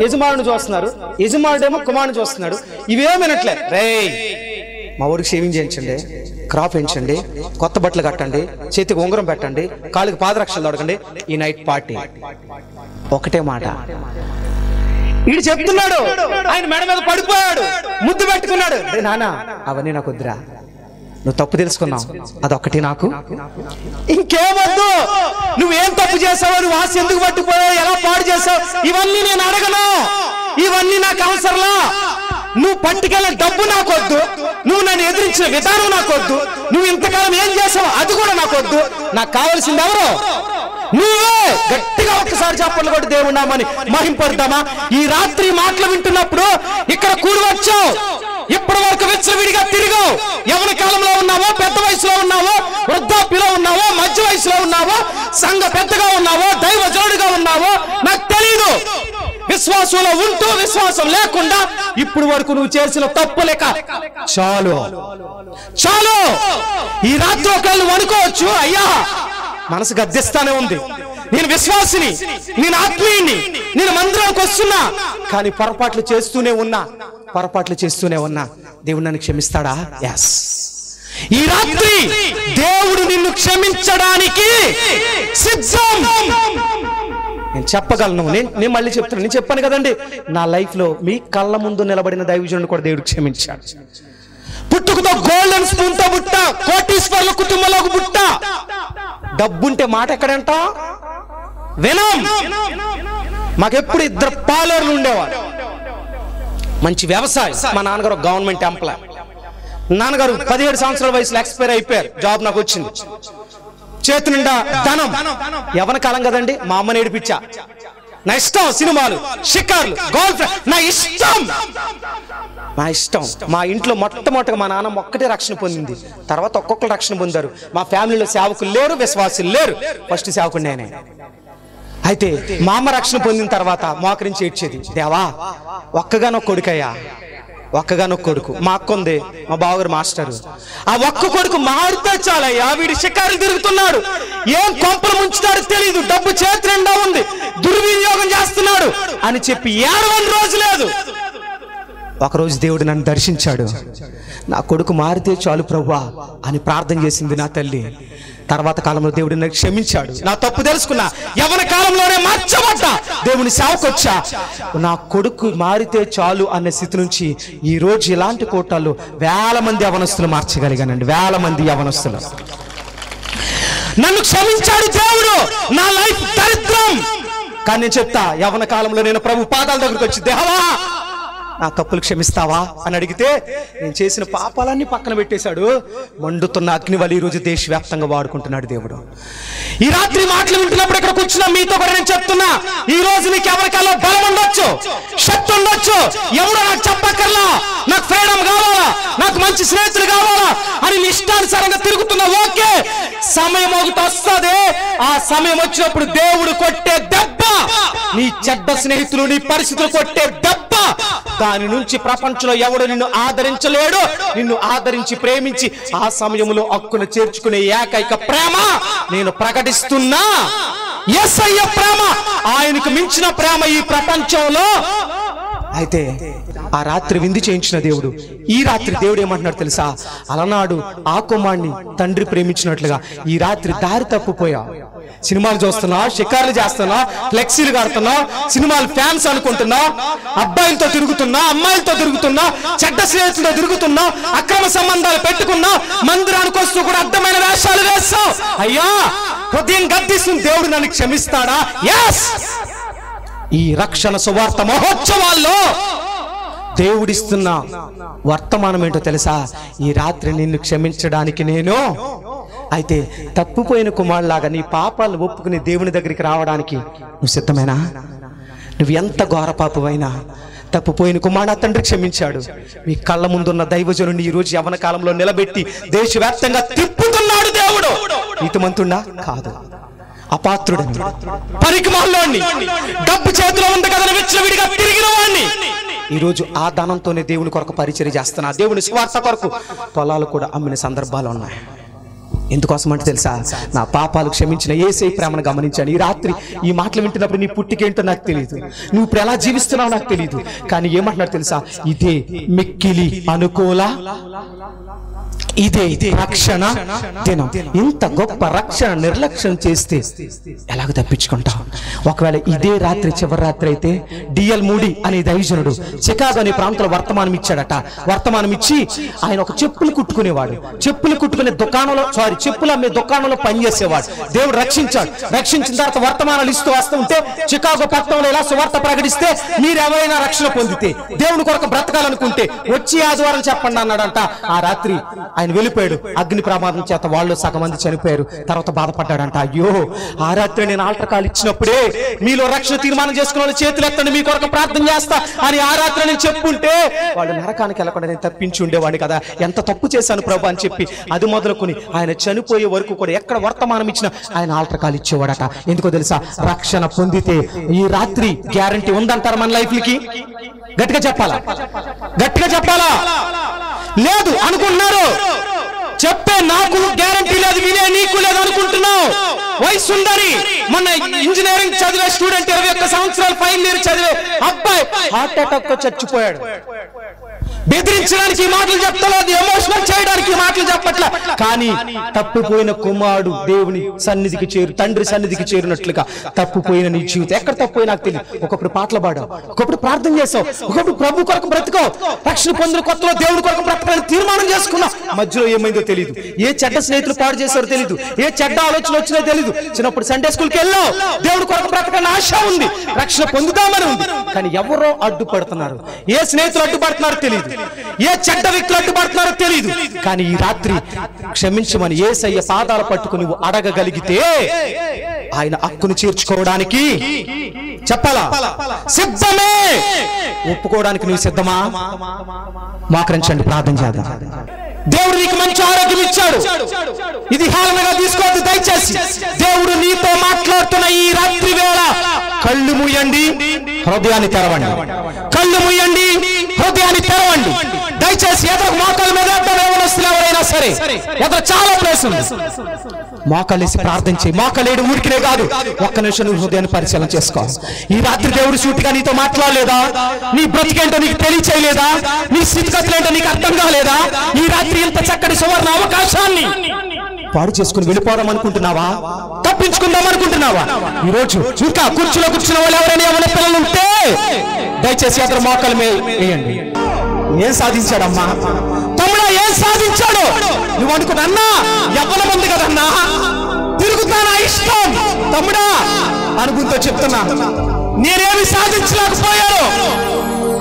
యజమానుని చూస్తున్నారు, యజమానుడేమో కుమారుని చూస్తున్నాడు. ఇవేమినట్లే, రే మా ఊరికి షేవింగ్ చేయించండి, క్రాప్ పెంచండి, కొత్త బట్టలు కట్టండి, చేతికి ఉంగరం పెట్టండి, కాళ్ళకి పాదరక్షలు తొడగండి, ఈ నైట్ పార్టీ. ఒకటే మాట వీడు చెప్తున్నాడు. ఆయన మెడ మీద పడిపోయాడు, ముద్దు పెట్టుకున్నాడు. నాన్న అవన్నీ నాకు వద్దురా, నువ్వు తప్పు తెలుసుకున్నావు, అదొక్కటి నాకు, ఇంకేమొద్దు. నువ్వేం తప్పు చేసావు, నువ్వు ఆశ ఎందుకు పట్టుకుపోయావు, ఎలా పాడు చేసావు, ఇవన్నీ నేను అడగను, ఇవన్నీ నాకు అవసరంలా. నువ్వు పట్టుకెళ్ళిన డబ్బు నాకు వద్దు, నువ్వు నన్ను ఎదిరించిన విధానం నాకు వద్దు, నువ్వు ఇంతకాలం ఏం చేసావు అది కూడా నాకు వద్దు. నాకు కావాల్సింది ఎవరు? నువ్వే. గట్టిగా ఒక్కసారి చెప్పలు కొట్టి దేవుని నామాన్ని మహింపడదామా? ఈ రాత్రి మాటలు వింటున్నప్పుడు ఇక్కడ కూడి వచ్చావు, ఇప్పటి వరకు విచ్చలవిడిగా తిరిగావు. ఎవరి కాలంలో ఉన్నావో, పెద్ద వయసులో ఉన్నావో, వృద్ధాప్యలో ఉన్నావో, మధ్య వయసులో ఉన్నావో, సంఘ పెద్దగా ఉన్నావో, దైవ జోడుగా ఉన్నావో నాకు తెలీదు. విశ్వాసంలో ఉంటూ విశ్వాసం లేకుండా ఇప్పుడు వరకు నువ్వు చేసిన తప్పు లెక్క చాలు చాలు. ఈ రాత్రి ఒకళ్ళు అనుకోవచ్చు, అయ్యా మనసు గద్దిస్తానే ఉంది, నేను విశ్వాసిని, నేను ఆత్మీయుని, నేను మందిరానికి వస్తున్నా, కానీ పొరపాట్లు చేస్తూనే ఉన్నా దేవుడు నన్ను క్షమిస్తాడా? ఎస్. ఈ రాత్రి దేవుడు నిన్ను క్షమించడానికి సిద్ధం. నేను చెప్పగలను. నేను మళ్ళీ చెప్తాను. నేను చెప్పాను కదండి, నా లైఫ్ లో మీ కళ్ళ ముందు నిలబడిన దైవజనుడు కూడా దేవుడు క్షమించాడు. పుట్టుకతో గోల్డెన్ స్పూన్ తో పుట్ట, కోటీశ్వర్ల కుటుంబంలో పుట్ట. డబ్బుంటే మాట ఎక్కడంట వినం. మాకెప్పుడు 2 పార్లర్లు ఉండేవారు, మంచి వ్యవసాయం. మా నాన్నగారు గవర్నమెంట్ ఎంప్లాయ్. నాన్నగారు 17 సంవత్సరాల వయసులో ఎక్స్పైర్ అయిపోయారు. జాబ్ నాకు వచ్చింది, చేతి నిండా ధనం. యవన కాలం కదండి, మా అమ్మని ఏడిపించా. నా ఇష్టం సినిమాలు, షికార్లు, గోల్ఫ్, నా ఇష్టం. మా ఇంట్లో మొట్టమొదటిగా మా నాన్న ఒక్కటే రక్షణ పొందింది, తర్వాత ఒక్కొక్కరు రక్షణ పొందారు. మా ఫ్యామిలీలో సేవకులు లేరు, విశ్వాసులు లేరు. ఫస్ట్ సేవకుడు నేనే. అయితే మా అమ్మ రక్షణ పొందిన తర్వాత మోకరించి ఏడ్చేది, దేవా ఒక్కగానొక్క కొడుకయ్యా, ఒక్కగానొక్క కొడుకు. మా అక్క ఉంది, మా బావగారు మాస్టరు. ఆ ఒక్క కొడుకు మారితే చాలయ్యా, వీడి షికారులు తిరుగుతున్నాడు, ఏం కొంపలు ముంచుతాడో తెలియదు, డబ్బు చేతి నిండా ఉంది, దుర్వినియోగం చేస్తున్నాడు అని చెప్పి 7 రోజు లేదు. ఒకరోజు దేవుడు నన్ను దర్శించాడు. నా కొడుకు మారితే చాలు ప్రభువా అని ప్రార్థన చేసింది నా తల్లి. తర్వాత కాలంలో దేవుడు నాకు క్షమించాడు. నా తప్పు తెలుసుకున్నా, యవన కాలంలోనే మార్చబడ్డా, దేవుని సేవకొచ్చా. నా కొడుకు మారితే చాలు అనే స్థితి నుంచి ఈ రోజు ఇలాంటి కోటాల్లో 1000 మంది యవనస్తులు మార్చగలిగానండి. 1000 మంది యవనస్తులు. నన్ను క్షమించాడు దేవుడు. నా లైఫ్ దరిద్రం, కానీ నేను చెప్తా, యవన కాలంలో నేను ప్రభు పాదాల దగ్గరికి వచ్చి, దేవా నా తప్పులు క్షమిస్తావా అని అడిగితే నేను చేసిన పాపాలన్నీ పక్కన పెట్టేశాడు. మండుతున్న అగ్నివలి ఈ రోజు దేశవ్యాప్తంగా వాడుకుంటున్నాడు దేవుడు. ఈ రాత్రి మాటలు వింటున్నప్పుడు ఇక్కడ కూర్చున్నా మీతో కూడా నేను చెప్తున్నా, ఈ రోజు నీకు ఎవరికల్లా బలం ఉండొచ్చు, శక్తి ఉండొచ్చు, ఎవడో నాకు చెప్పక్కర్లా, నాకు ఫ్రీడమ్ కావాలా, నాకు మంచి స్నేహితులు కావాలా అని నీ ఇష్టానుసారంగా తిరుగుతున్నా. ఓకే, సమయం ఒకటి వస్తుంది. ఆ సమయం వచ్చినప్పుడు దేవుడు కొట్టే దెబ్బ, నీ చెడ్డ స్నేహితులు, నీ పరిస్థితులు కొట్టే దెబ్బ, దాని నుంచి ప్రపంచంలో ఎవడు నిన్ను ఆదరించలేడు. నిన్ను ఆదరించి ప్రేమించి ఆ సమయంలో హక్కును చేర్చుకునే ఏకైక ప్రేమ నేను ప్రకటిస్తున్నా. యేసయ్య ప్రేమ, ఆయనకు మించిన ప్రేమ ఈ ప్రపంచంలో. అయితే ఆ రాత్రి విందు చేయించిన దేవుడు ఈ రాత్రి దేవుడు ఏమంటున్నాడు తెలుసా? అలనాడు ఆ కుమారుణ్ణి తండ్రి ప్రేమించినట్లుగా ఈ రాత్రి దారి తప్పిపోయా. సినిమాలు చూస్తున్నా, షికార్లు చేస్తున్నా, ఫ్లెక్సీలు కడుతున్నా, సినిమాలు ఫ్యాన్స్ అనుకుంటున్నా, అబ్బాయిలతో తిరుగుతున్నా, అమ్మాయిలతో తిరుగుతున్నా, చెడ్డ స్నేహితులతో తిరుగుతున్నా, అక్రమ సంబంధాలు పెట్టుకున్నా, మందిరానికి వస్తూ కూడా అడ్డమైన వేషాలు వేస్తావు. అయ్యా హృదయం గద్దిస్తుంది, దేవుడు నన్ను క్షమిస్తాడా? ఎస్. ఈ రక్షణ సువార్త మహోత్సవాల్లో దేవుడిస్తున్న వర్తమానం ఏంటో తెలుసా? ఈ రాత్రి నిన్ను క్షమించడానికి నేను. అయితే తప్పిపోయిన కుమారులాగా నీ పాపాలను ఒప్పుకుని దేవుని దగ్గరికి రావడానికి నువ్వు సిద్ధమేనా? నువ్వు ఎంత ఘోర పాపమైనా తప్పిపోయిన కుమారుడు తండ్రి క్షమించాడు. మీ కళ్ళ ముందున్న దైవజనుడిని ఈ రోజు యవ్వన కాలంలో నిలబెట్టి దేశవ్యాప్తంగా తిప్పుతున్నాడు దేవుడు. నీతిమంతుడా కాదు, అపాత్రుడని, పనికిమాలోని, డబ్బు చేతిలో ఉంది కదా విచ్చలవిడిగా తిరిగిన వాడిని ఈ రోజు ఆ ధనంతోనే దేవుని కొరకు పరిచర్య చేస్తున్నా. దేవుని స్వార్థ కొరకు పొలాలు కూడా అమ్మిన సందర్భాలు ఉన్నాయి. ఎందుకోసం అంటే తెలుసా? నా పాపాలు క్షమించిన యేసయ్య ప్రేమను గమనించాను. ఈ రాత్రి ఈ మాటలు వింటున్నప్పుడు నీ పుట్టికేంటో నాకు తెలియదు, నువ్వు ఇప్పుడు ఎలా జీవిస్తున్నావు నాకు తెలియదు, కానీ ఏమంటున్నాడు తెలుసా? ఇదే మిక్కిలి అనుకూల, ఇదే రక్షణ దినం. ఇంత గొప్ప రక్షణ నిర్లక్ష్యం చేస్తే ఎలాగ తప్పించుకుంటావు? ఒకవేళ ఇదే రాత్రి చివరి రాత్రి అయితే డిఎల్ మూడీ అనే దైవజనుడు చికాగో అనే ప్రాంతంలో వర్తమానం ఇచ్చాడట. వర్తమానం ఇచ్చి ఆయన ఒక చెప్పులు కుట్టుకునేవాడు, చెప్పులు కుట్టుకునే దుకాణంలో, చెప్పులు అమ్మే దుకాణంలో పనిచేసేవాడు. దేవుడు రక్షించాడు. రక్షించిన తర్వాత వర్తమానాలు ఇస్తూ వస్తూ ఉంటే చికాగో పట్టణంలో ఇలా సువార్త ప్రకటిస్తే మీరు ఎవరైనా రక్షణ పొందితే దేవుని కొరకు బ్రతకాలనుకుంటే వచ్చి ఆదివారం చెప్పండి అన్నాడంట. ఆ రాత్రి ఆయన ఆయన వెళ్ళిపోయాడు. అగ్ని ప్రమాదం చేత వాళ్ళు సగం మంది చనిపోయారు. తర్వాత బాధపడ్డాడంట, అయ్యో ఆ రాత్రి నేను ఆల్టర్ కాల్ ఇచ్చినప్పుడే మీలో రక్షణ తీర్మానం చేసుకున్న వాళ్ళు చేతులు ఎత్తండి, మీ కొరకు ప్రార్థన చేస్తా అని ఆ రాత్రి నేను చెప్పుంటే వాళ్ళు నరకానికి వెళ్ళకుండా నేను తప్పించి ఉండేవాడిని కదా, ఎంత తప్పు చేశాను ప్రభు అని చెప్పి అది మొదలుకొని ఆయన చనిపోయే వరకు కూడా ఎక్కడ వర్తమానం ఇచ్చినా ఆయన ఆల్టర్ కాల్ ఇచ్చేవాడట. ఎందుకో తెలుసా? రక్షణ పొందితే ఈ రాత్రి గ్యారంటీ ఉందంటారు మన లైఫ్లకి. గట్టిగా చెప్పాలా? గట్టిగా చెప్పాలా? లేదు అనుకుంటున్నారు. చెప్పే నాకు గ్యారంటీ లేదు, వినే నీకు లేదు అనుకుంటున్నావు. వయసు ఉందని మొన్న ఇంజనీరింగ్ చదివే స్టూడెంట్ 21 సంవత్సరాలు ఫైనల్ ఇయర్ చదివే అబ్బాయి హార్ట్ అటాక్ తో చచ్చిపోయాడు. బెదిరించడానికి మాటలు చెప్తలేదు, ఎమోషనల్ చేయడానికి మాటలు చెప్పట్లా. కానీ తప్పిపోయిన కుమారుడు దేవుని సన్నిధికి చేరు, తండ్రి సన్నిధికి చేరినట్లుగా తప్పిపోయిన నీ జీవితం ఎక్కడ తప్పిపోయి నాకు తెలియదు. ఒకప్పుడు పాటలు పాడావు, ఒకప్పుడు ప్రార్థన చేసావు, ఒకప్పుడు ప్రభు కొరకు బ్రతుకావు, రక్షణ పొందిన కొత్తలో దేవుడి కొరకు బ్రతకాలని తీర్మానం చేసుకున్నావు. మధ్యలో ఏమైందో తెలియదు, ఏ చెడ్డ స్నేహితులు పాడు చేశారో తెలియదు, ఏ చెడ్డ ఆలోచన వచ్చినో తెలియదు. చిన్నప్పుడు సండే స్కూల్కి వెళ్ళావు, దేవుడి కొరకు బ్రతకాలని ఆశ ఉంది, రక్షణ పొందుదామని ఉంది. కానీ ఎవరో అడ్డుపడుతున్నారు, ఏ స్నేహితులు అడ్డుపడుతున్నారో తెలియదు, ఏ చెడ్డ వ్యక్తులు అడ్డుపడుతున్నారో తెలియదు. కానీ ఈ రాత్రి క్షమించమని యేసయ్య పాదాలు పట్టుకుని నువ్వు అడగగలిగితే ఆయన హక్కును చేర్చుకోవడానికి చెప్పాలా? సిద్ధమే. ఒప్పుకోవడానికి నువ్వు సిద్ధమా? మోకరించండి, ప్రార్థన చేద్దాం. దేవుడు నీకు మంచి ఆరోగ్యం ఇచ్చాడు, ఇది హేళనగా తీసుకోవద్దు దయచేసి. దేవుడు నీతో మాట్లాడుతున్న ఈ రాత్రి వేళ కళ్ళు మూయండి, హృదయాన్ని తెరవండి. కళ్ళు మూయండి, హృదయాన్ని తెరవండి. దయచేసి ఎదురు మోకాళ్ళ మీద ఎవరైనా సరే ఎదురు చాలా ప్లేస్ ఉంది, మోకాళ్ళేసి ప్రార్థన చేయి. మోకాలేడు ఊరికినే కాదు, ఒక్క నిమిషం నువ్వు హృదయాన్ని పరిశీలన చేసుకో. ఈ రాత్రి దేవుడు సూటిగా నీతో మాట్లాడలేదా? నీ బ్రతికేంటో నీకు తెలియచేయలేదా? నీ స్థితిగతులేంటో నీకు అర్థం కాలేదా? ఈ రాత్రి ఇంత చక్కటి సువర్ణ అవకాశాన్ని పాడు చేసుకుని వెళ్ళిపోదాం అనుకుంటున్నావా? తప్పించుకుందాం అనుకుంటున్నావా? ఈ రోజు ఇంకా కుర్చీలో కూర్చున్న వాళ్ళు ఎవరైనా ఏమైనా పిల్లలు ఉంటే దయచేసి అతను మోకాల మీద వేయండి. ఏం సాధించాడమ్మా తమ్ముడా? ఏం సాధించాడు? నువ్వు అనుకున్నా ఎవరి మంది కదన్నా తిరుగుతానా ఇష్టం తమ్ముడా అనుకుంటూ చెప్తున్నా, నేనేమి సాధించలేకపోయాను.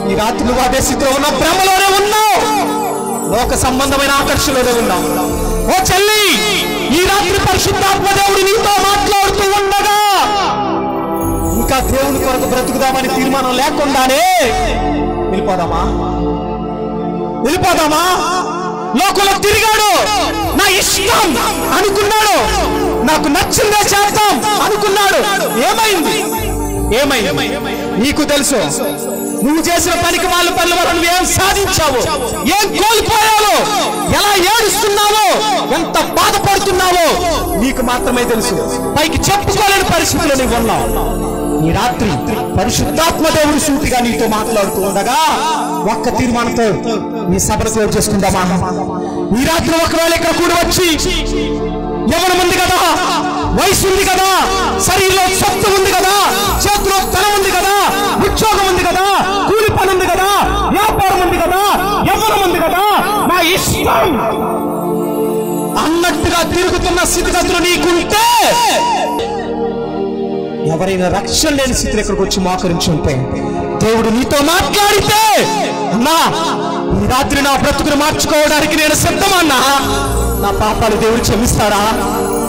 ఈ రాత్రి నువ్వు అదే స్థితిలో ఉన్న భ్రమలోనే ఉన్నావు, లోక సంబంధమైన ఆకర్షణలోనే ఉన్నావు. ఓ చెల్లి, ఈ రాత్రి పరిశుద్ధాత్మ దేవుడు నీతో మాట్లాడుతూ ఉండగా ఇంకా దేవుని కొరకు బ్రతుకుదామని తీర్మానం లేకుండానే వెళ్ళిపోదామా? వెళ్ళిపోదామా? లోకంలో తిరిగాడు, నా ఇష్టం అనుకున్నాడు, నాకు నచ్చిందే చేద్దాం అనుకున్నాడు. ఏమైంది? ఏమైంది? నీకు తెలుసు. నువ్వు చేసిన పనికి వాళ్ళ పనుల వల్ల నువ్వేం సాధించావు, ఏం కోల్పోయావు, ఎలా ఏడుస్తున్నావో, ఎంత బాధపడుతున్నావో నీకు మాత్రమే తెలుసు. పైకి చెప్పుకోలేని పరిస్థితిలో నీవు ఉన్నావు. ఈ రాత్రి పరిశుద్ధాత్మ దేవుడు సూటిగా నీతో మాట్లాడుతూ ఉండగా ఒక్క తీర్మానంతో నీ సభను క్లోజ్ చేసుకుందామా? ఈ రాత్రి ఒకవేళ ఇక్కడ కూడి వచ్చి ఎవరు ఉంది కదా, వయసు ఉంది కదా, శరీరంలో సత్తు ఉంది కదా, చేతిలో ధనం ఉంది కదా, ఉద్యోగం ఉంది కదా, కూలి పని ఉంది కదా, వ్యాపారం ఉంది కదా, ఎవరు ఉంది కదా, నా ఇష్టం అన్నట్టుగా తిరుగుతున్న స్థితిగతులు నీకుంటే, ఎవరైనా రక్షణ లేని స్థితిలో ఇక్కడికి వచ్చి మోకరించి ఉంటే దేవుడు నీతో మాట్లాడితే, అన్నా ఈ రాత్రి నా బ్రతుకును మార్చుకోవడానికి నేను సిద్ధమన్నా, నా పాపాలు దేవుడు క్షమిస్తాడా?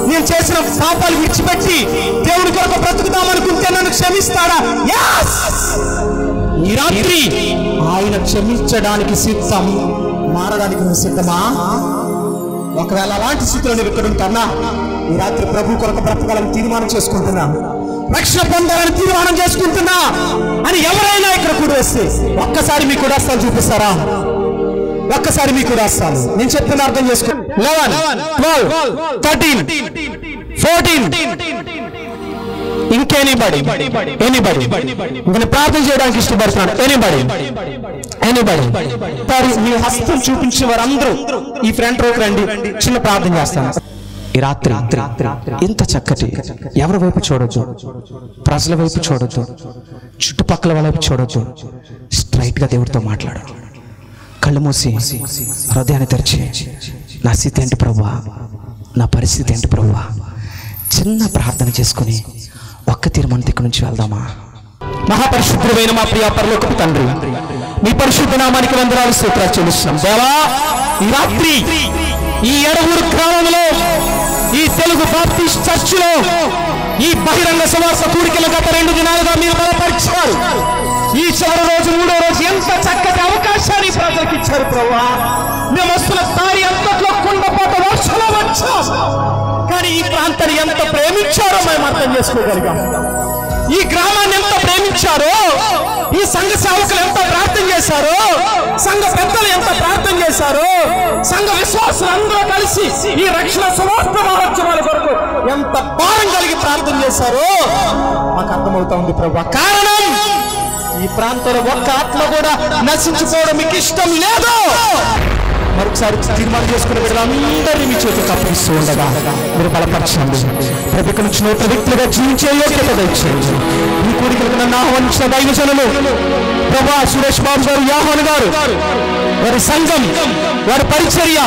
నేను చేసిన పాపాలు విడిచిపెట్టి దేవుడి కొరకు బ్రతుకుదామనుకుంటే నన్ను క్షమిస్తాడా? ఈ రాత్రి ఆయన క్షమించడానికి సిద్ధం, మారడానికి నువ్వు సిద్ధమా? ఒకవేళ అలాంటి స్థితిలో నువ్వు ఇక్కడ ఉంటానా, ఈ రాత్రి ప్రభు కొరకు బ్రతకాలని తీర్మానం చేసుకుంటున్నా, రక్షణ పొందాలని తీర్మానం చేసుకుంటున్నా అని ఎవరైనా ఇక్కడ కూడా వస్తే ఒక్కసారి మీ కూడా వస్తాను చూపిస్తారా? ఒక్కసారి మీ కూడా వస్తాను. నేను చెప్పిన అర్థం చేసుకో. 11, 12, 13, 14 ఇంకెనీబడి ఇంకా ప్రార్థన చేయడానికి ఇష్టపడుతున్నాడు. ఎనీబడి మీ హస్తం చూపించిన వారందరూ ఈ ఫ్రంట్ రోకి రండి, చిన్న ప్రార్థన చేస్తాను. ఈ రాత్రి ఎంత చక్కటి, ఎవరి వైపు చూడొద్దు, ప్రజల వైపు చూడొద్దు, చుట్టుపక్కల వైపు చూడొద్దు, స్ట్రైట్ గా దేవుడితో మాట్లాడు. కళ్ళు మూసి హృదయాన్ని తెరిచి, నా స్థితి ఏంటి ప్రభువా, నా పరిస్థితి ఏంటి ప్రభువా, చిన్న ప్రార్థన చేసుకుని ఒక్క తీర్మానం దగ్గర నుంచి వెళ్దామా? మహాపరిశుద్ధుడైన మా ప్రియ పరలోకపు తండ్రి, మీ పరిశుద్ధ నామానికి వందనాలు స్తోత్రాలు చెల్లిస్తున్నాం. దేవా ఈ రాత్రి ఈ ఎడవూరు గ్రామంలో, ఈ తెలుగు బాప్టిస్ట్ చర్చిలో ఈ బహిరంగ సువార్త కూడికలు గత 2 దినాలుగా మీరు బలపరిచారు. ఈ చివరి రోజు, 3వ రోజు ఎంత చక్కటి అవకాశాన్ని ప్రజలకు ఇచ్చారు ప్రభువా. మేము వస్తున్న దారి అంతట్లో కుండపోత వర్షంలో వచ్చాం, కానీ ఈ ప్రాంతాన్ని ఎంత ప్రేమించారో మేము అర్థం చేసుకోగలిగాం. ఈ గ్రామాన్ని ఎంత ప్రేమించారో, ఈ సంఘ సేవకులు ఎంత ప్రార్థన చేశారో, సంఘ పెద్దలు ఎంత ప్రార్థన చేశారో, సంఘ విశ్వాసులు అందరూ కలిసి ఈ రక్షణ సువార్త మహోత్సవాల కొరకు ఎంత భారం కలిగి ప్రార్థన చేశారో మాకు అర్థమవుతుంది ప్రభువా. కారణం, ఈ ప్రాంతంలో ఒక్క ఆత్మ కూడా నశించుకోవడం మీకు ఇష్టం లేదు. మరొకసారి తీర్మానం చేసుకునే బిడ్డలందరినీ మీ చేతులకు అప్పగిస్తూ ఉండగా మీరు బలపరచండి. ప్రతి నుంచి నూతన వ్యక్తులుగా జీవించే యోగ్యత దయచేయండి. ఈ కోరికలకు నన్ను ఆహ్వానించిన దైవజనులు ప్రభా సురేష్ బాబు గారు, యాహోన్ గారు, వారి సంఘం, వారి పరిచర్య,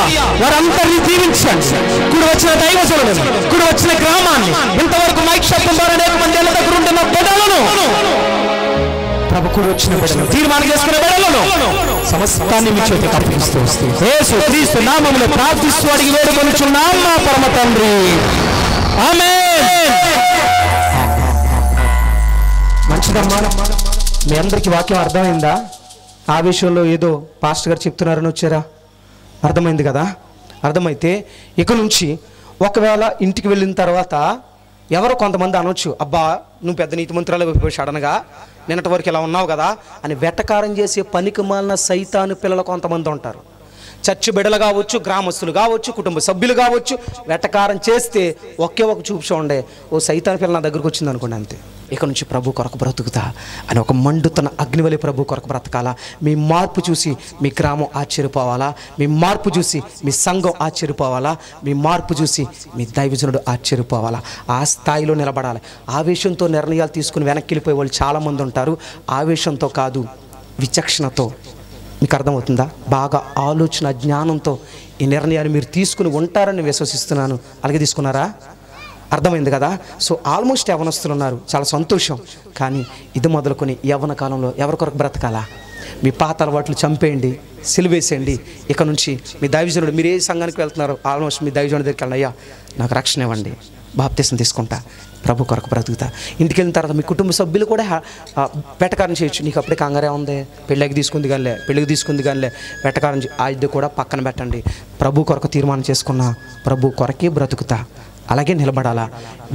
వారందరినీ దీవించండి. కూడి వచ్చిన దైవజనులను, కూడి వచ్చిన గ్రామాన్ని, ఇంతవరకు మైక్ శబ్దం ద్వారా అనేక మంది ఇళ్ళ దగ్గర ఉంటున్న బిడ్డలను, ప్రభు కూడి వచ్చిన బిడ్డలను, తీర్మానం చేసుకునే బిడ్డలను సమస్తాన్ని మీ చేతికి అప్పగిస్తూ యేసు క్రీస్తు నామములో ప్రార్థిస్తూ అడిగి వేడుకొనుచున్నాం మా పరమ తండ్రి. ఆమేన్. మంచిదమ్మా, మీ అందరికీ వాక్యం అర్థమైందా? ఆ విషయంలో ఏదో పాస్టర్ గారు చెప్తున్నారని వచ్చారా? అర్థమైంది కదా? అర్థమైతే ఇక నుంచి ఒకవేళ ఇంటికి వెళ్ళిన తర్వాత ఎవరో కొంతమంది అనొచ్చు, అబ్బా నువ్వు పెద్ద నీతిమంతురాలు సడన్గా నిన్నటి వరకు ఇలా ఉన్నావు కదా అని వెటకారం చేసే పనికి మాలిన సైతాను పిల్లలు కొంతమంది ఉంటారు. చర్చి బిడ్డలు కావచ్చు, గ్రామస్తులు కావచ్చు, కుటుంబ సభ్యులు కావచ్చు, వెటకారం చేస్తే ఒకే ఒక చూపు చూడండి, ఓ సైతాను పిల్ల నా దగ్గరకు వచ్చింది అనుకోండి, అంతే. ఇక నుంచి ప్రభు కొరకు బ్రతుకుతా అని ఒక మండుతున్న అగ్నివలి ప్రభు కొరకు బ్రతకాలా. మీ మార్పు చూసి మీ గ్రామం ఆశ్చర్యపోవాలా, మీ మార్పు చూసి మీ సంఘం ఆశ్చర్యపోవాలా, మీ మార్పు చూసి మీ దైవజనుడు ఆశ్చర్యపోవాలా. ఆ స్థాయిలో నిలబడాలి. ఆవేశంతో నిర్ణయాలు తీసుకుని వెనక్కి వెళ్ళిపోయే వాళ్ళు చాలామంది ఉంటారు. ఆవేశంతో కాదు, విచక్షణతో. మీకు అర్థమవుతుందా? బాగా ఆలోచన జ్ఞానంతో ఈ నిర్ణయాన్ని మీరు తీసుకుని ఉంటారని విశ్వసిస్తున్నాను. అలాగే తీసుకున్నారా? అర్థమైంది కదా? సో ఆల్మోస్ట్ యవనస్తులు ఉన్నారు, చాలా సంతోషం. కానీ ఇది మొదలుకొని యవ్వన కాలంలో ఎవరి కొరకు బ్రతకాలా? మీ పాత అలవాట్లు చంపేయండి, సిలువేసేయండి. ఇక నుంచి మీ దైవజనుడు, మీరు ఏ సంఘానికి వెళ్తున్నారో ఆల్మోస్ట్ మీ దైవజనుడి దగ్గరికి వెళ్ళి, అయ్యా నాకు రక్షణ ఇవ్వండి, బాప్తిసం తీసుకుంటా, ప్రభు కొరకు బ్రతుకుతా. ఇంటికి వెళ్ళిన తర్వాత మీ కుటుంబ సభ్యులు కూడా వెటకారం చేయొచ్చు. నీకు అప్పుడే కంగారే ఉంది, పెళ్ళికి తీసుకుంది కానిలే వెటకారం అది కూడా పక్కన పెట్టండి. ప్రభు కొరకు తీర్మానం చేసుకున్నా, ప్రభు కొరకే బ్రతుకుతా, అలాగే నిలబడాలా.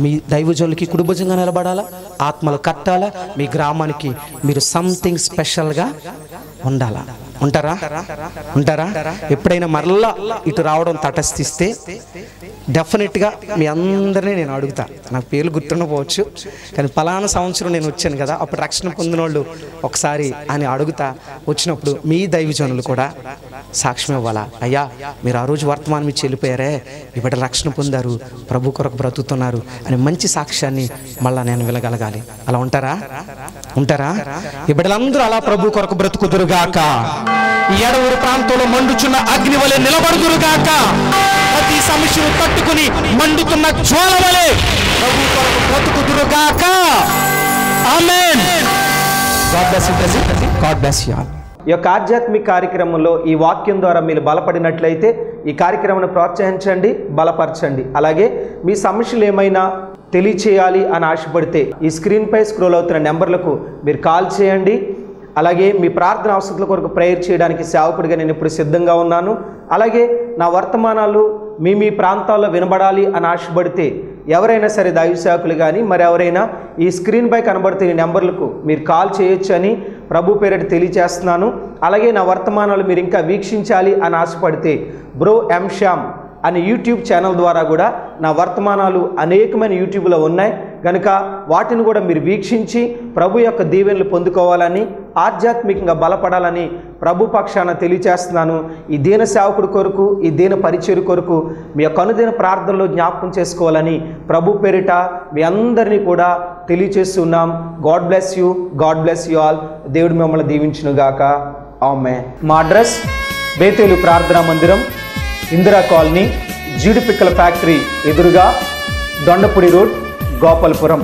మీ దైవజనులకి కుడిభుజంగా నిలబడాలా, ఆత్మలు కట్టాలా. మీ గ్రామానికి మీరు సంథింగ్ స్పెషల్గా ఉండాలా. ఉంటారా? ఎప్పుడైనా మరలా ఇటు రావడం తటస్థిస్తే డెఫినెట్గా మీ అందరినీ నేను అడుగుతా. నాకు పేర్లు గుర్తుండకపోవచ్చు, కానీ పలానా సంవత్సరం నేను వచ్చాను కదా, అప్పుడు రక్షణ పొందిన వాళ్ళు ఒకసారి అని అడుగుతా. వచ్చినప్పుడు మీ దైవజనులు కూడా సాక్ష్యం ఇవ్వాలా. అయ్యా మీరు ఆ రోజు వర్తమానం ఇచ్చి వెళ్ళిపోయారే, ఇప్పుడు రక్షణ పొందారు, ప్రభు కొరకు బ్రతుకుతున్నారు అని మంచి సాక్ష్యాన్ని మళ్ళా నేను వినగలగాలి. అలా ఉంటారా? ఈ బిడ్డలందరూ అలా ప్రభు కొరకు బ్రతుకుదురుగాక. ఈ ఎడవూరు ప్రాంతంలో మండుచున్న అగ్ని వలె నిలబడుదురుగాక. ప్రతి సమస్యను తట్టుకుని మండుతున్న జ్వాల వలె ప్రభు కొరకు బ్రతుకుదురుగాక. ఆమేన్. God bless you all. ఈ యొక్క ఆధ్యాత్మిక కార్యక్రమంలో ఈ వాక్యం ద్వారా మీరు బలపడినట్లయితే ఈ కార్యక్రమాన్ని ప్రోత్సహించండి, బలపరచండి. అలాగే మీ సమస్యలు ఏమైనా తెలియచేయాలి అని ఆశపడితే ఈ స్క్రీన్పై స్క్రోల్ అవుతున్న నెంబర్లకు మీరు కాల్ చేయండి. అలాగే మీ ప్రార్థన అవసరాల కొరకు ప్రేయర్ చేయడానికి సేవకుడిగా నేను ఇప్పుడు సిద్ధంగా ఉన్నాను. అలాగే నా వర్తమానాలు మీ ప్రాంతాల్లో వినబడాలి అని ఆశపడితే ఎవరైనా సరే దైవ సేవకులు కానీ మరి ఎవరైనా ఈ స్క్రీన్పై కనబడుతున్న నెంబర్లకు మీరు కాల్ చేయొచ్చు అని ప్రభు పేరిట తెలియజేస్తున్నాను. అలాగే నా వర్తమానాలు మీరు ఇంకా వీక్షించాలి అని ఆశపడితే బ్రో ఎం శ్యామ్ అనే యూట్యూబ్ ఛానల్ ద్వారా కూడా నా వర్తమానాలు అనేకమైన యూట్యూబ్లో ఉన్నాయి కనుక వాటిని కూడా మీరు వీక్షించి ప్రభు యొక్క దీవెనలు పొందుకోవాలని, ఆధ్యాత్మికంగా బలపడాలని ప్రభు పక్షాన తెలియచేస్తున్నాను. ఈ దీన సేవకుడి కొరకు, ఈ దీన పరిచర్య కొరకు మీ యొక్క అనుదిన ప్రార్థనలో జ్ఞాపకం చేసుకోవాలని ప్రభు పేరిట మీ అందరినీ కూడా తెలియచేస్తున్నాం. God bless you all. దేవుడు మిమ్మల్ని దీవించునుగాక. ఆమేన్. మా అడ్రస్ బేతేలు ప్రార్థనా మందిరం, ఇందిరా కాలనీ, జీడిపిక్కల ఫ్యాక్టరీ ఎదురుగా, దొండపూడి రోడ్, గోపాలపురం.